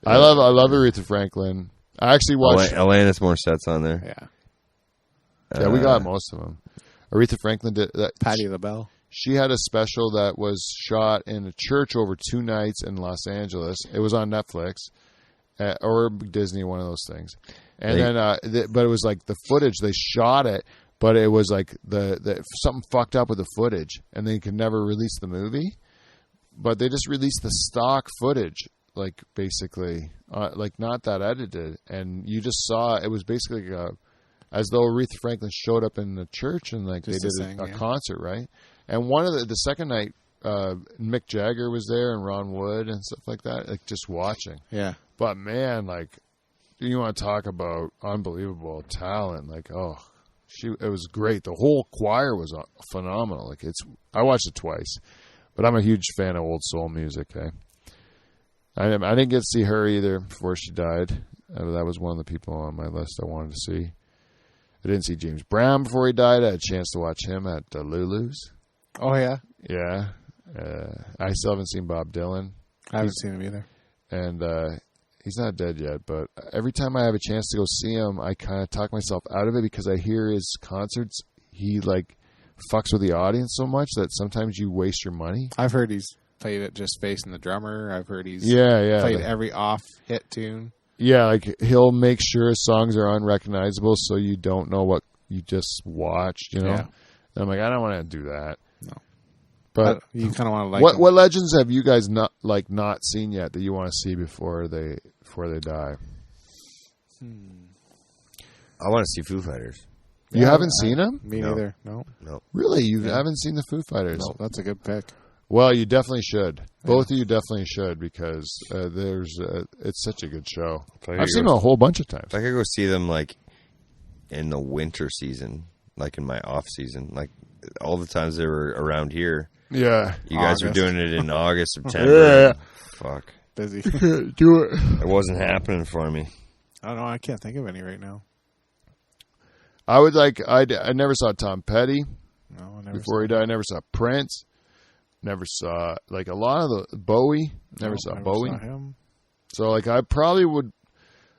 I love Aretha Franklin. I actually watched Alanis Morissette's on there. Yeah. Yeah, we got most of them. Aretha Franklin did that. Patti LaBelle. She had a special that was shot in a church over 2 nights in Los Angeles. It was on Netflix or Disney, one of those things. And but it was like the footage. They shot it, but it was like the something fucked up with the footage, and they could never release the movie. But they just released the stock footage, like basically, like not that edited, and you just saw it was basically as though Aretha Franklin showed up in the church and like just they did a concert, right? And one of the second night, Mick Jagger was there and Ron Wood and stuff like that, like just watching. Yeah. But man, like, you want to talk about unbelievable talent? Like, it was great. The whole choir was phenomenal. Like I watched it twice, but I'm a huge fan of old soul music. I didn't get to see her either before she died. That was one of the people on my list I wanted to see. I didn't see James Brown before he died. I had a chance to watch him at Lulu's. Oh, yeah? Yeah. I still haven't seen Bob Dylan. I haven't seen him either. And he's not dead yet, but every time I have a chance to go see him, I kind of talk myself out of it because I hear his concerts. He, like, fucks with the audience so much that sometimes you waste your money. I've heard he's played it just facing the drummer. I've heard he's played every off-hit tune. Yeah, like, he'll make sure his songs are unrecognizable so you don't know what you just watched, you know? Yeah. And I'm like, I don't want to do that. No. But you kind of want to like what legends have you guys not seen yet that you want to see before they die? I want to see Foo Fighters. You haven't seen them? Me neither. No. Really? You haven't seen the Foo Fighters? No, that's a good pick. Well, you definitely should. Both of you definitely should because it's such a good show. I've seen them a whole bunch of times. If I could go see them like in the winter season, like in my off season, like all the times they were around here. Yeah. You guys were doing it in August, September. Yeah. Fuck. Busy. Do it. It wasn't happening for me. I don't know. I can't think of any right now. I would like. I never saw Tom Petty. No, I never. Before he died, I never saw Prince. Never saw like a lot of the Bowie. Never saw Bowie. Saw him. So like I probably would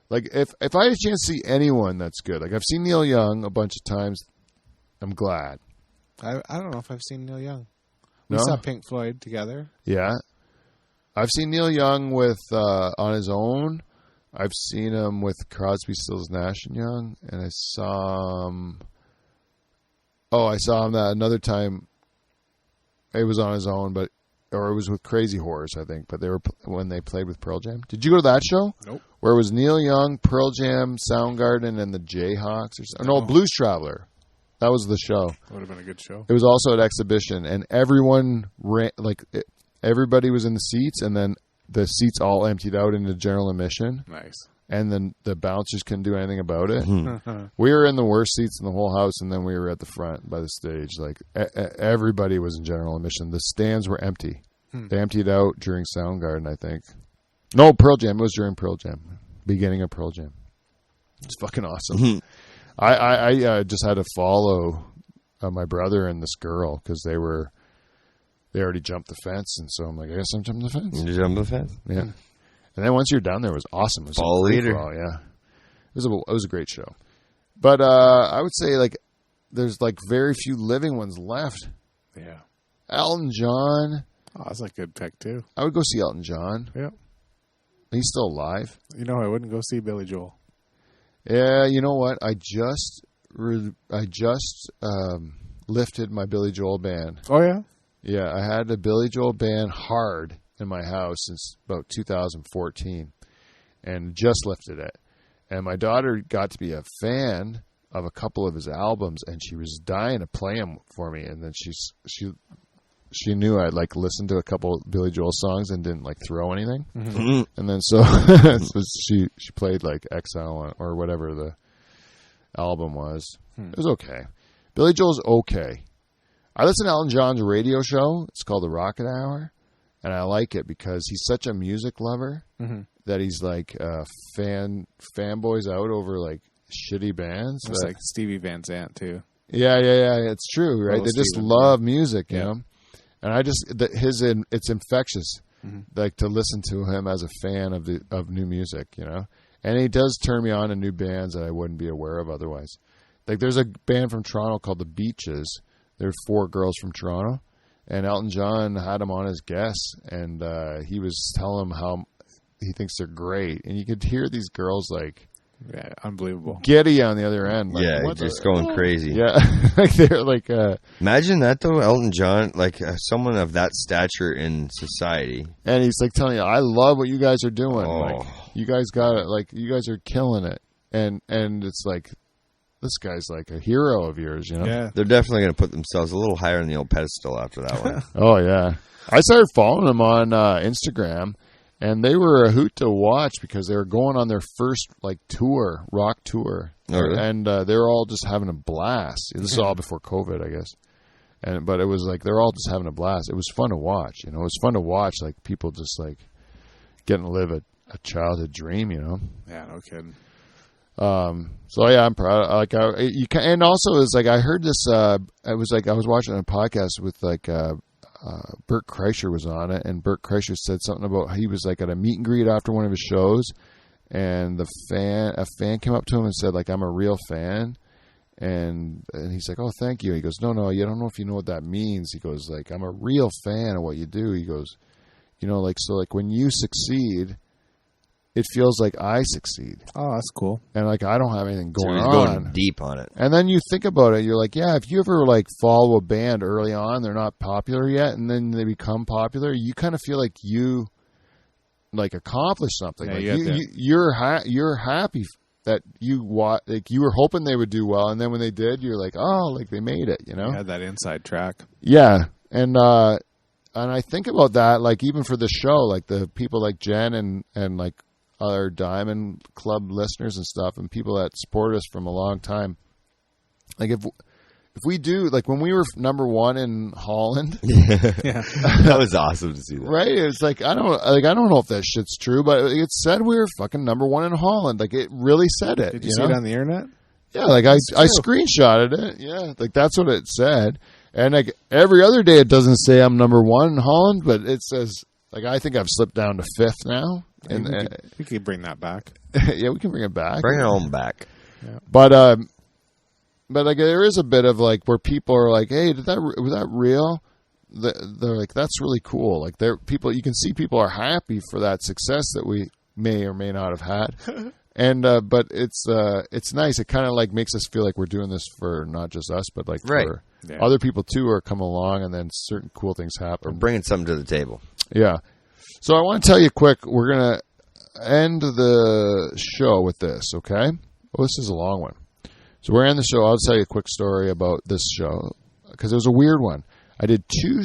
like if I had a chance to see anyone that's good. Like I've seen Neil Young a bunch of times. I'm glad. I don't know if I've seen Neil Young. We saw Pink Floyd together. Yeah. I've seen Neil Young with on his own. I've seen him with Crosby, Stills, Nash and Young, and I saw him. Oh, I saw him that another time. It was on his own, or it was with Crazy Horse, I think. But they were when they played with Pearl Jam. Did you go to that show? Nope. Where it was Neil Young, Pearl Jam, Soundgarden, and the Jayhawks, or something? No, Blues Traveler. That was the show. Would have been a good show. It was also an exhibition, and everyone ran everybody was in the seats, and then the seats all emptied out into general admission. Nice. And then the bouncers couldn't do anything about it. We were in the worst seats in the whole house, and then we were at the front by the stage. Like everybody was in general admission. The stands were empty. They emptied out during Soundgarden, I think. No, Pearl Jam. It was during Pearl Jam. Beginning of Pearl Jam. It's fucking awesome. I just had to follow my brother and this girl because they already jumped the fence, and so I'm like, I guess I'm jumping the fence. You jump the fence? Yeah. And then once you're down there, it was awesome. It was ball leader. Yeah. It was a great show. But I would say like there's like very few living ones left. Yeah. Elton John. Oh, that's a good pick too. I would go see Elton John. Yeah. He's still alive. You know, I wouldn't go see Billy Joel. Yeah, you know what? I just lifted my Billy Joel band. Oh yeah. Yeah, I had a Billy Joel band hard in my house since about 2014 and just lifted it. And my daughter got to be a fan of a couple of his albums, and she was dying to play them for me. And then she knew I'd like listened to a couple Billy Joel songs and didn't like throw anything. Mm-hmm. And then so she played like Exile or whatever the album was. It was okay. Billy Joel's okay. I listen to Elton John's radio show. It's called The Rocket Hour. And I like it because he's such a music lover that he's like fanboys out over like shitty bands. It's like Stevie Van Zandt too. Yeah. It's true, right? They just love music, you know? And it's infectious, like to listen to him as a fan of new music, you know? And he does turn me on to new bands that I wouldn't be aware of otherwise. Like there's a band from Toronto called The Beaches. They're 4 girls from Toronto. And Elton John had him on as guests, and he was telling them how he thinks they're great. And you could hear these girls like, yeah, unbelievable, giddy on the other end. Like, yeah, just going crazy. Yeah, like they're like. Imagine that though, Elton John, like someone of that stature in society, and he's like telling you, "I love what you guys are doing. Like, you guys got it. Like, you guys are killing it." And it's like. This guy's like a hero of yours, you know? Yeah. They're definitely going to put themselves a little higher on the old pedestal after that one. Oh, yeah. I started following them on Instagram, and they were a hoot to watch because they were going on their first like tour, rock tour. Oh, really? And they were all just having a blast. This is all before COVID, I guess. But it was like they're all just having a blast. It was fun to watch, you know? It was fun to watch like people just like getting to live a childhood dream, you know. Yeah, no kidding. So yeah, I'm proud. Like you can, and also it's like I heard this. It was like I was watching a podcast with like Bert Kreischer was on it, and Bert Kreischer said something about he was like at a meet and greet after one of his shows, and a fan came up to him and said like, "I'm a real fan." And he's like, "Oh, thank you." He goes, No, you don't know if you know what that means." He goes, like, "I'm a real fan of what you do." He goes, "You know, like, so like when you succeed, it feels like I succeed." Oh, that's cool. And like I don't have anything going on. Going deep on it. And then you think about it, you're like, yeah, if you ever like follow a band early on, they're not popular yet, and then they become popular, you kind of feel like you like accomplished something. Yeah, like you're happy that you were hoping they would do well, and then when they did, you're like, oh, like they made it, you know? You had that inside track. Yeah. And I think about that, like even for the show, like the people like Jen and like other Diamond Club listeners and stuff, and people that support us from a long time. Like if we do, like when we were number one in Holland, yeah, that was awesome to see that. Right? It's like I don't know if that shit's true, but it said we were fucking number one in Holland. Like it really said it. Did you see it on the internet? Yeah, like I screenshotted it. Yeah, like that's what it said. And like every other day, it doesn't say I'm number one in Holland, but it says like I think I've slipped down to fifth now. And we could bring that back. Yeah, we can bring it back. Bring it home back. Yeah. But like there is a bit of like where people are like, "Hey, was that real?" They're like, "That's really cool." Like you can see people are happy for that success that we may or may not have had. And but it's nice. It kind of like makes us feel like we're doing this for not just us, but like for other people too, who are coming along, and then certain cool things happen. We're bringing something to the table. Yeah. So I want to tell you quick. We're gonna end the show with this. Okay. Well, this is a long one. So we're in the show. I'll tell you a quick story about this show because it was a weird one. I did two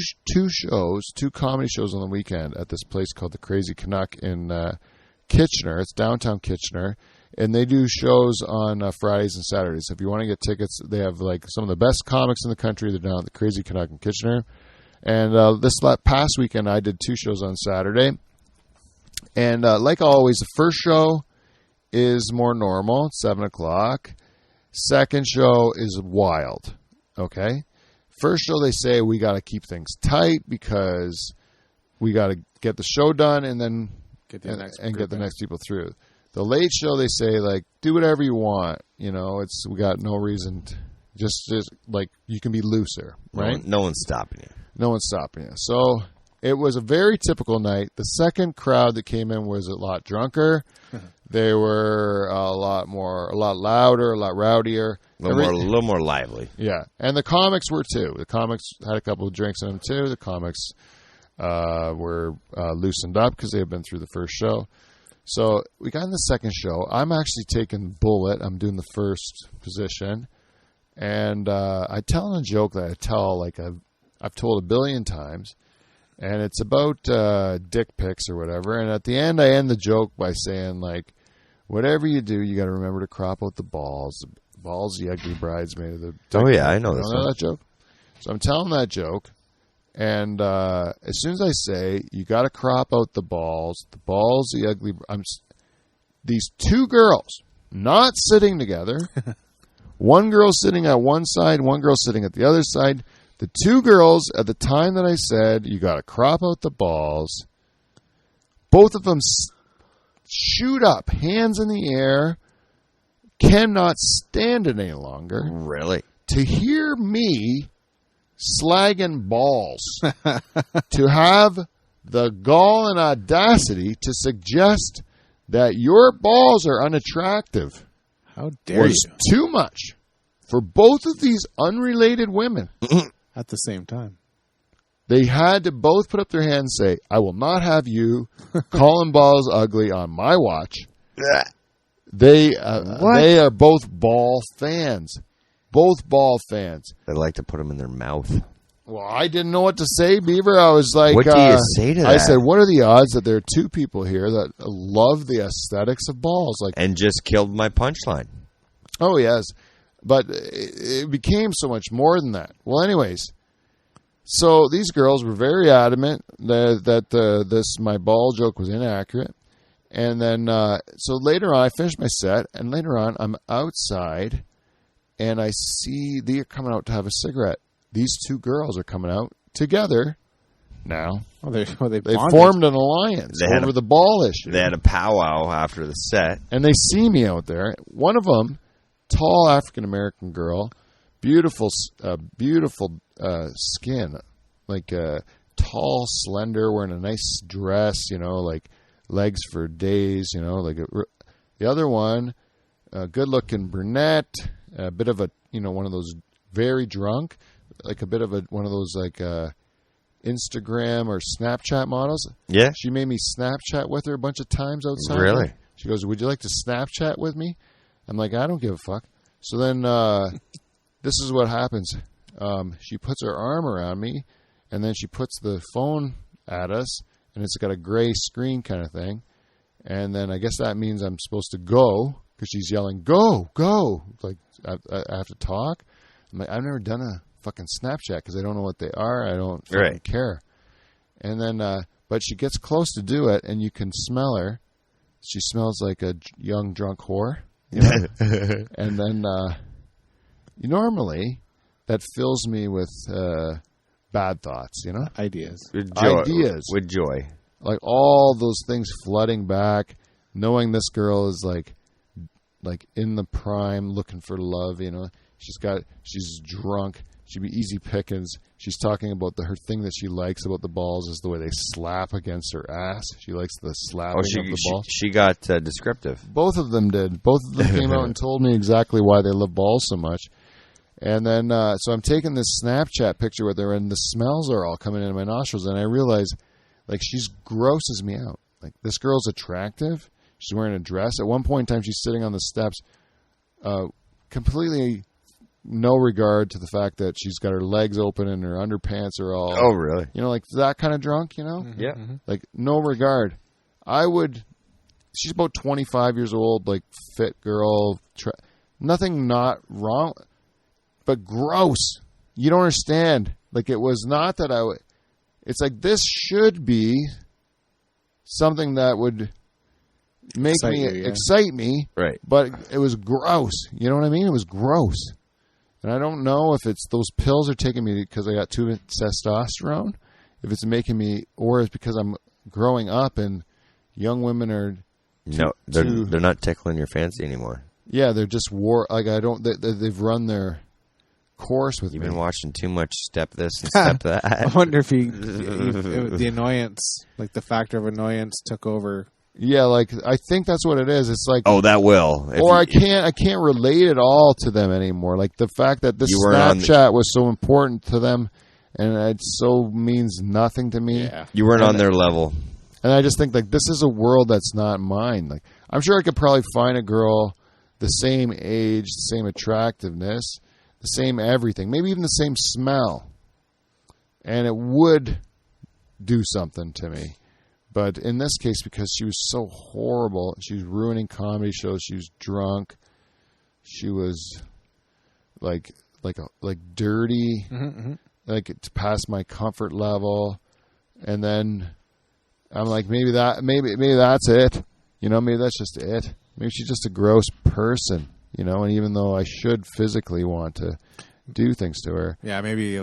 comedy shows on the weekend at this place called the Crazy Canuck in Kitchener. It's downtown Kitchener, and they do shows on Fridays and Saturdays. If you want to get tickets, they have like some of the best comics in the country. They're down at the Crazy Canuck in Kitchener. And this past weekend, I did two shows on Saturday. And like always, the first show is more normal, it's 7 o'clock. Second show is wild, okay? First show, they say we got to keep things tight because we got to get the show done and then get the next people through. The late show, they say, like, do whatever you want. You know, we got no reason to, just like, you can be looser, right? No one's stopping you. No one's stopping you. So it was a very typical night. The second crowd that came in was a lot drunker. They were a lot louder, a lot rowdier. A little more lively. Yeah. And the comics were too. The comics had a couple of drinks in them too. The comics were loosened up because they had been through the first show. So we got in the second show. I'm actually taking bullet. I'm doing the first position. And I tell a joke that I tell like I've told a billion times. And it's about dick pics or whatever. And at the end, I end the joke by saying, like, whatever you do, you got to remember to crop out the balls. The balls, the ugly bridesmaid of the dick. Oh, yeah, I know this one. You know that joke? So I'm telling that joke. And as soon as I say, you got to crop out the balls, the ugly... these two girls, not sitting together. One girl sitting at one side, one girl sitting at the other side. The two girls, at the time that I said, you got to crop out the balls, both of them shoot up, hands in the air, cannot stand it any longer. Really? To hear me slagging balls, to have the gall and audacity to suggest that your balls are unattractive. How dare was you? Too much for both of these unrelated women. At the same time. They had to both put up their hands and say, I will not have you calling balls ugly on my watch. They are both ball fans. Both ball fans. They like to put them in their mouth. Well, I didn't know what to say, Beaver. I was like... What do you say to that? I said, what are the odds that there are two people here that love the aesthetics of balls? And just killed my punchline. Oh, yes. But it became so much more than that. Well, anyways, so these girls were very adamant that my ball joke was inaccurate. And then, so later on, I finished my set, and later on, I'm outside, and I see they're coming out to have a cigarette. These two girls are coming out together now. They formed an alliance over the ball issue. They had a powwow after the set. And they see me out there. One of them, tall African-American girl, beautiful skin, like tall, slender, wearing a nice dress, like legs for days, the other one, a good-looking brunette, a bit of a, one of those very drunk, like a bit of one of those like Instagram or Snapchat models. Yeah. She made me Snapchat with her a bunch of times outside. Really? She goes, "Would you like to Snapchat with me?" I'm like, "I don't give a fuck." So then this is what happens. She puts her arm around me, and then she puts the phone at us, and it's got a gray screen kind of thing. And then I guess that means I'm supposed to go because she's yelling, "Go, go!" Like I have to talk. I'm like, I've never done a fucking Snapchat because I don't know what they are. I don't fucking care. And then, but she gets close to do it, and you can smell her. She smells like a young drunk whore. And then, normally, that fills me with bad thoughts. Ideas. With joy. Ideas. With joy. Like all those things flooding back, knowing this girl is like in the prime, looking for love. She's drunk. She'd be easy pickings. She's talking about her thing that she likes about the balls is the way they slap against her ass. She likes the slapping of the balls. She got descriptive. Both of them did. Both of them came out and told me exactly why they love balls so much. And then, so I'm taking this Snapchat picture with her, and the smells are all coming into my nostrils, and I realize, like, she's grosses me out. Like, this girl's attractive. She's wearing a dress. At one point in time, she's sitting on the steps, completely no regard to the fact that she's got her legs open and her underpants are all... Oh, really? Like that kind of drunk, Mm-hmm. Yeah. Like, no regard. She's about 25 years old, like, fit girl. Nothing not wrong, but gross. You don't understand. Like, it was not that it's like, this should be something that would excite me. Right. But it was gross. You know what I mean? It was gross. And I don't know if it's those pills are taking me because I got too much testosterone, if it's making me, or it's because I'm growing up and young women are. They're not tickling your fancy anymore. Yeah, they're just they've run their course with me. You've been watching too much Step This and Step That. I wonder if the annoyance, like the factor of annoyance, took over. Yeah, like I think that's what it is. It's like, oh, that will. I can't relate it all to them anymore. Like the fact that this Snapchat was so important to them, and it so means nothing to me. Yeah. You weren't on their level. And I just think like this is a world that's not mine. Like I'm sure I could probably find a girl the same age, the same attractiveness, the same everything, maybe even the same smell, and it would do something to me. But in this case, because she was so horrible, she was ruining comedy shows. She was drunk. She was like dirty, like past my comfort level. And then I'm like, maybe that's it. Maybe that's just it. Maybe she's just a gross person. And even though I should physically want to do things to her, yeah, maybe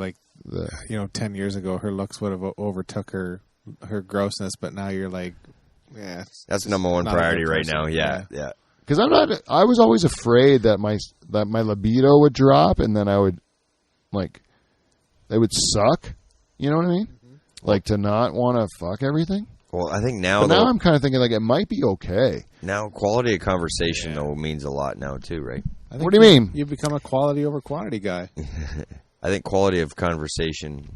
10 years ago, her looks would have overtook her grossness, but now you're like, yeah, that's number one priority right now. Yeah. Because I was always afraid that my libido would drop, and then I would it would suck. You know what I mean? Mm-hmm. Like to not want to fuck everything. Well, I think now. But now I'm kind of thinking like it might be okay. Now, quality of conversation though means a lot now too, right? What do you mean? You've become a quality over quantity guy. I think quality of conversation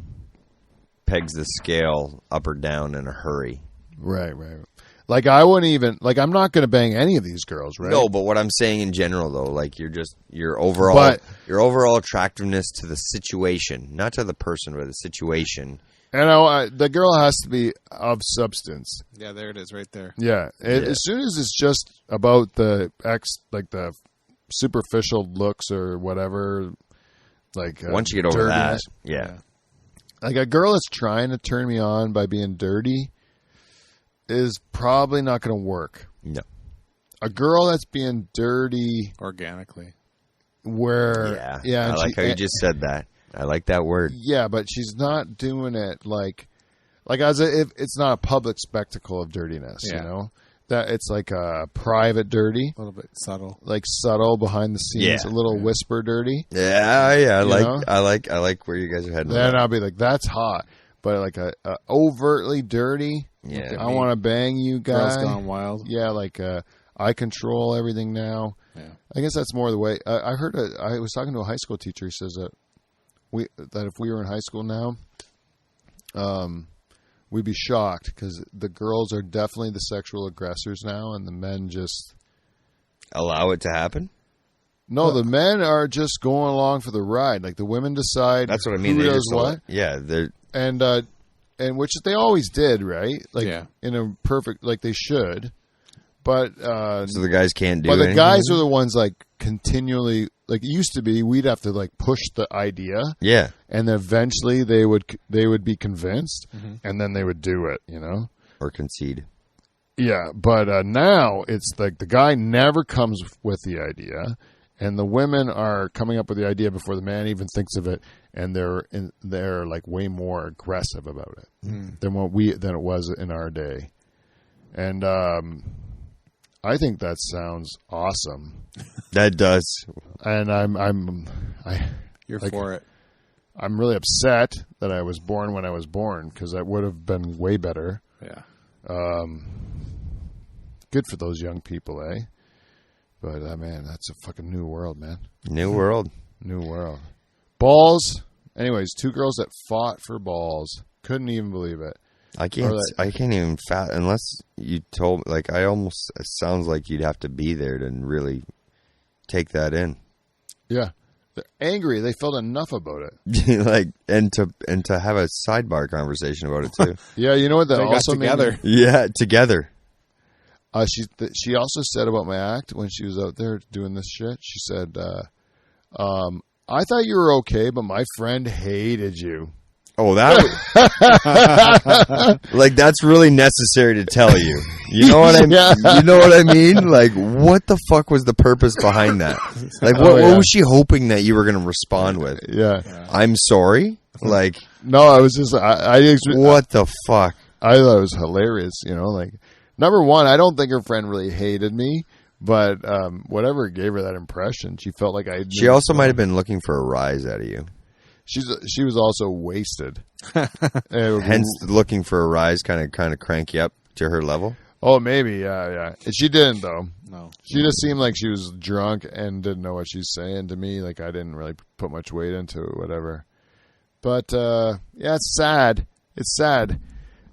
pegs the scale up or down in a hurry. Right. Like I wouldn't even I'm not going to bang any of these girls, right? No, but what I'm saying in general though, like your overall attractiveness to the situation, not to the person, but the situation. And the girl has to be of substance. Yeah, there it is, right there. Yeah, as soon as it's just about the the superficial looks or whatever, like once you get over that, yeah. Like a girl is trying to turn me on by being dirty, is probably not going to work. No. A girl that's being dirty organically. Where I like how you just said that. I like that word. Yeah, but she's not doing it like as if it's not a public spectacle of dirtiness, you know? That it's like a private dirty, a little bit subtle, like subtle behind the scenes, a little whisper dirty. I like where you guys are heading. Then I'll be like, that's hot, but like a overtly dirty. Yeah, I want to bang you, guy. Girls Gone Wild. Yeah, like I control everything now. Yeah, I guess that's more the way. I heard. I was talking to a high school teacher. He says that if we were in high school now, we'd be shocked because the girls are definitely the sexual aggressors now, and the men just allow it to happen. No, the men are just going along for the ride. Like the women decide. That's what I mean. Who does what? Yeah, they're and which they always did, right? Like in a perfect, like they should. But so the guys can't do. But anything? The guys are the ones like continually. Like it used to be, we'd have to like push the idea, and eventually they would be convinced, and then they would do it, you know, or concede. Yeah, but now it's like the guy never comes with the idea, and the women are coming up with the idea before the man even thinks of it, and they're like way more aggressive about it than it was in our day, and I think that sounds awesome. That does. And you're like, for it. I'm really upset that I was born when I was born because that would have been way better. Yeah. Good for those young people, eh? But man, that's a fucking new world, man. New world. New world. Balls. Anyways, 2 girls that fought for balls. Couldn't even believe it. I can't even unless you told like it sounds like you'd have to be there to really take that in. Yeah. They're angry. They felt enough about it. Like and to have a sidebar conversation about it too. Yeah, you know what that also together. Yeah, together. She also said about my act when she was out there doing this shit. She said, "I thought you were okay, but my friend hated you." Oh, like that's really necessary to tell you. You know what I mean? You know what I mean? Like, what the fuck was the purpose behind that? Like, what was she hoping that you were going to respond with? Yeah, I'm sorry. Like, no, I was just what the fuck? I thought it was hilarious. You know, like number one, I don't think her friend really hated me. But whatever gave her that impression, she felt like I. She also might have been looking for a rise out of you. She was also wasted. Hence, looking for a rise kind of crank you up to her level. Oh, maybe, yeah. She didn't though. No, she just seemed like she was drunk and didn't know what she's saying to me. Like I didn't really put much weight into it, whatever. But yeah, it's sad. It's sad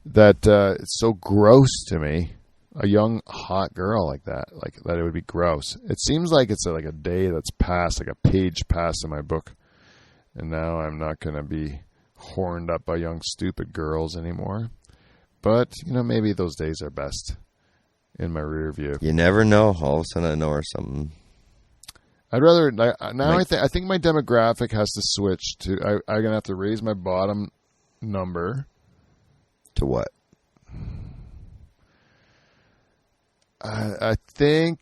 that it's so gross to me. A young hot girl like that it would be gross. It seems like it's like a day that's passed, like a page passed in my book. And now I'm not going to be horned up by young, stupid girls anymore. But, you know, maybe those days are best in my rear view. You never know. All of a sudden I know or something. I'd rather... Now I think my demographic has to switch to... I'm going to have to raise my bottom number. To what? I think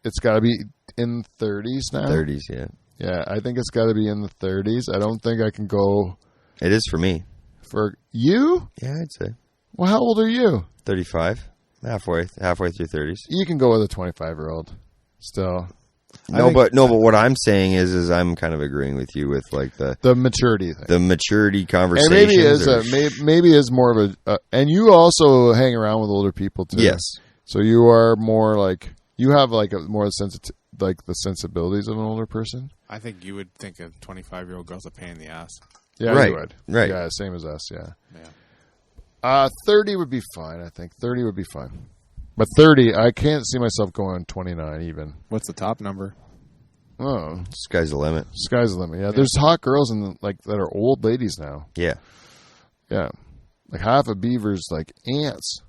it's got to be in the 30s now. 30s, yeah. Yeah, I think it's got to be in the 30s. I don't think I can go... It is for me. For you? Yeah, I'd say. Well, how old are you? 35. Halfway through 30s. You can go with a 25-year-old still. No, but what I'm saying is I'm kind of agreeing with you with like the maturity thing. The maturity conversation. Maybe is more of a and you also hang around with older people too. Yes. So you are more like you have like a more like the sensibilities of an older person. I think you would think a 25-year-old girl's a pain in the ass. Yeah, right. You would. Right. Yeah, same as us. Yeah. 30 would be fine. I think 30 would be fine. But 30, I can't see myself going 29 even. What's the top number? Oh, sky's the limit. Sky's the limit. Yeah, there's hot girls that are old ladies now. Yeah. Yeah. Like half of Beaver's like ants.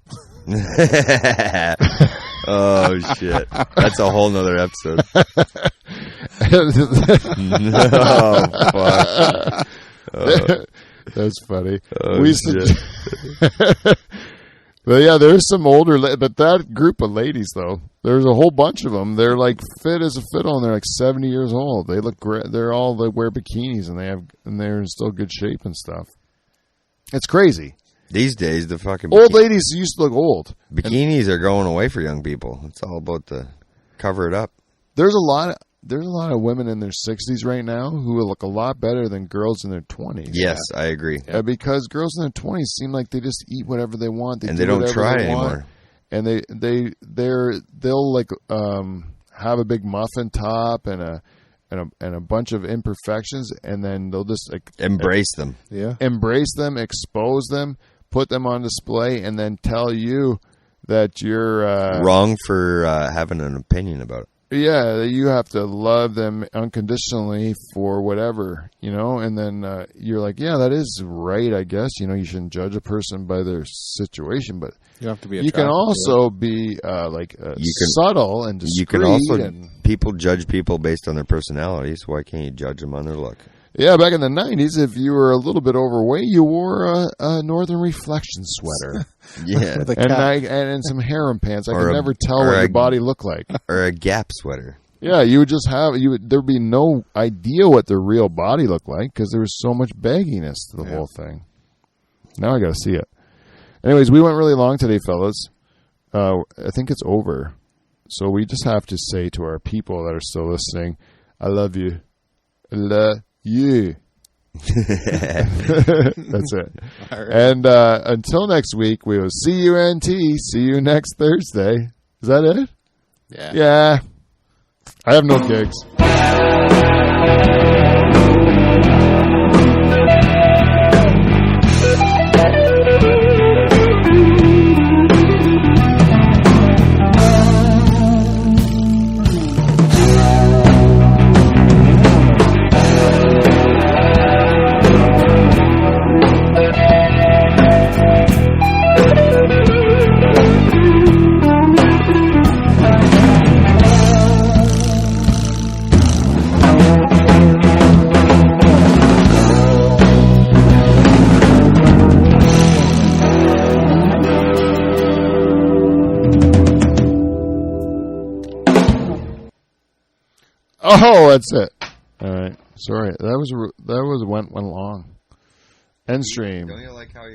Oh shit! That's a whole nother episode. Oh fuck! That's funny. Oh, shit. But yeah, there's some older, but that group of ladies though, there's a whole bunch of them. They're like fit as a fiddle, and they're like 70 years old. They look great. They wear bikinis, and they're in still good shape and stuff. It's crazy. These days, the fucking old ladies used to look old. Bikinis are going away for young people. It's all about the cover it up. There's a lot of women in their 60s right now who will look a lot better than girls in their 20s. Yes, I agree. Because girls in their 20s seem like they just eat whatever they want. They don't try anymore. And they'll like have a big muffin top and a bunch of imperfections, and then they'll just like embrace them. Yeah, embrace them, expose them, put them on display, and then tell you that you're wrong for having an opinion about it. Yeah, you have to love them unconditionally for whatever, and then you're like, yeah, that is right, I guess. You shouldn't judge a person by their situation, but you have to be. You can also be subtle and discreet. You can also people judge people based on their personalities. Why can't you judge them on their look? Yeah, back in the 90s, if you were a little bit overweight, you wore a Northern Reflection sweater. Yeah. And some harem pants. I could never tell what your body looked like. Or a Gap sweater. Yeah, you would just there'd be no idea what their real body looked like because there was so much bagginess to the whole thing. Now I got to see it. Anyways, we went really long today, fellas. I think it's over. So we just have to say to our people that are still listening, I love you. I love you. That's it. Right. And until next week, we will see you next Thursday. Is that it? Yeah. Yeah. I have no gigs. Oh, that's it. All right. Sorry. That went long. End stream. Don't you like how